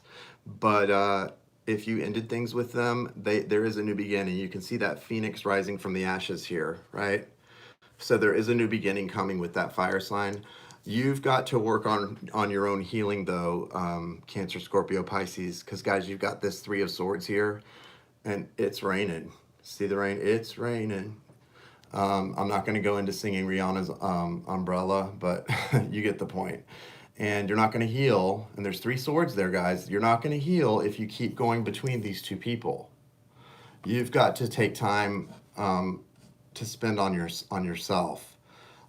but if you ended things with them, there is a new beginning. You can see that phoenix rising from the ashes here, right? So there is a new beginning coming with that fire sign. You've got to work on your own healing, though, Cancer, Scorpio, Pisces, because guys, you've got this Three of Swords here, and it's raining. See the rain? It's raining. I'm not going to go into singing Rihanna's Umbrella, but you get the point. And you're not going to heal. And there's three swords there, guys. You're not going to heal if you keep going between these two people. You've got to take time to spend on yourself.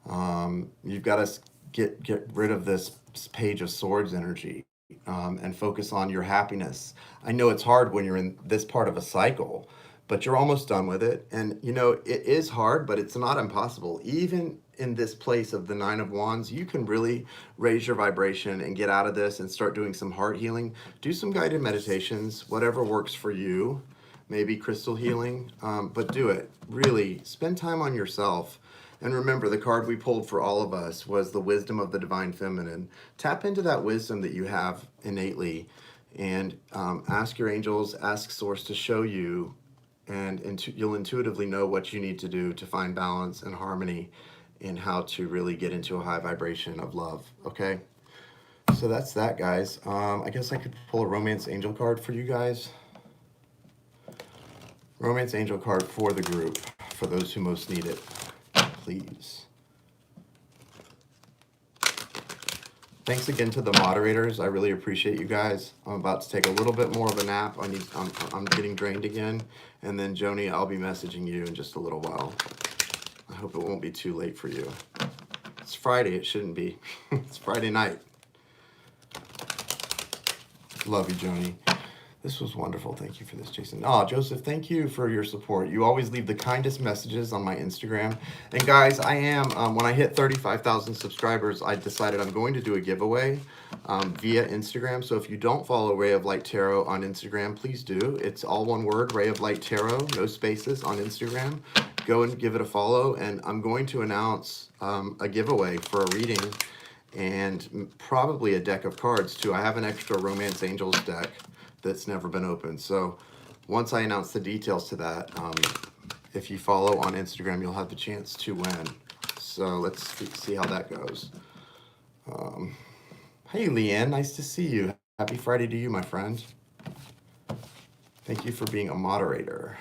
You've got to get rid of this Page of Swords energy and focus on your happiness. I know it's hard when you're in this part of a cycle, but you're almost done with it. And you know, it is hard, but it's not impossible. Even in this place of the Nine of Wands, you can really raise your vibration and get out of this and start doing some heart healing. Do some guided meditations, whatever works for you. Maybe crystal healing, but do it. Really spend time on yourself. And remember, the card we pulled for all of us was the wisdom of the divine feminine. Tap into that wisdom that you have innately and ask your angels, ask source to show you, and you'll intuitively know what you need to do to find balance and harmony in how to really get into a high vibration of love, okay? So that's that, guys. I guess I could pull a romance angel card for you guys. Romance angel card for the group, for those who most need it, please. Thanks again to the moderators. I really appreciate you guys. I'm about to take a little bit more of a nap. I'm getting drained again. And then Joni, I'll be messaging you in just a little while. I hope it won't be too late for you. It's Friday, it shouldn't be. It's Friday night. Love you, Joni. This was wonderful. Thank you for this, Jason. Oh, Joseph, thank you for your support. You always leave the kindest messages on my Instagram. And guys, I am, when I hit 35,000 subscribers, I decided I'm going to do a giveaway via Instagram. So if you don't follow Ray of Light Tarot on Instagram, please do. It's all one word, Ray of Light Tarot, no spaces on Instagram. Go and give it a follow. And I'm going to announce a giveaway for a reading and probably a deck of cards too. I have an extra Romance Angels deck that's never been opened. So once I announce the details to that, if you follow on Instagram, you'll have the chance to win. So let's see how that goes. Hey, Leanne, nice to see you. Happy Friday to you, my friend. Thank you for being a moderator.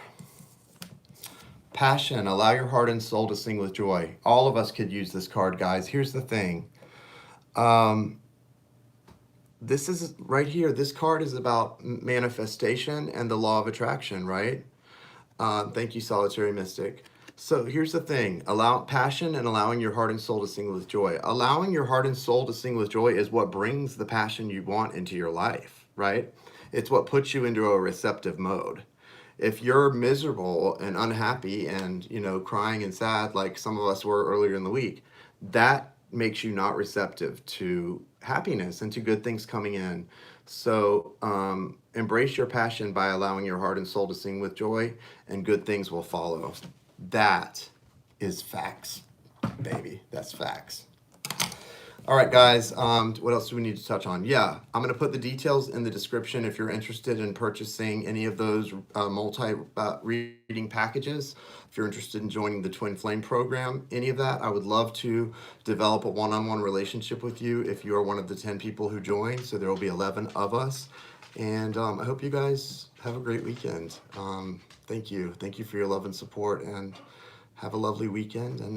Passion, allow your heart and soul to sing with joy. All of us could use this card, guys. Here's the thing. This is right here. This card is about manifestation and the law of attraction, right? Thank you, Solitary Mystic. So here's the thing. Allow passion and allowing your heart and soul to sing with joy. Allowing your heart and soul to sing with joy is what brings the passion you want into your life, right? It's what puts you into a receptive mode. if you're miserable and unhappy and, you know, crying and sad like some of us were earlier in the week, that makes you not receptive to happiness and to good things coming in. So embrace your passion by allowing your heart and soul to sing with joy, and good things will follow. That is facts, baby. That's facts. All right, guys. What else do we need to touch on? Yeah, I'm going to put the details in the description if you're interested in purchasing any of those multi-reading packages. If you're interested in joining the Twin Flame program, any of that, I would love to develop a one-on-one relationship with you if you are one of the 10 people who join. So there will be 11 of us. And I hope you guys have a great weekend. Thank you. Thank you for your love and support, and have a lovely weekend. And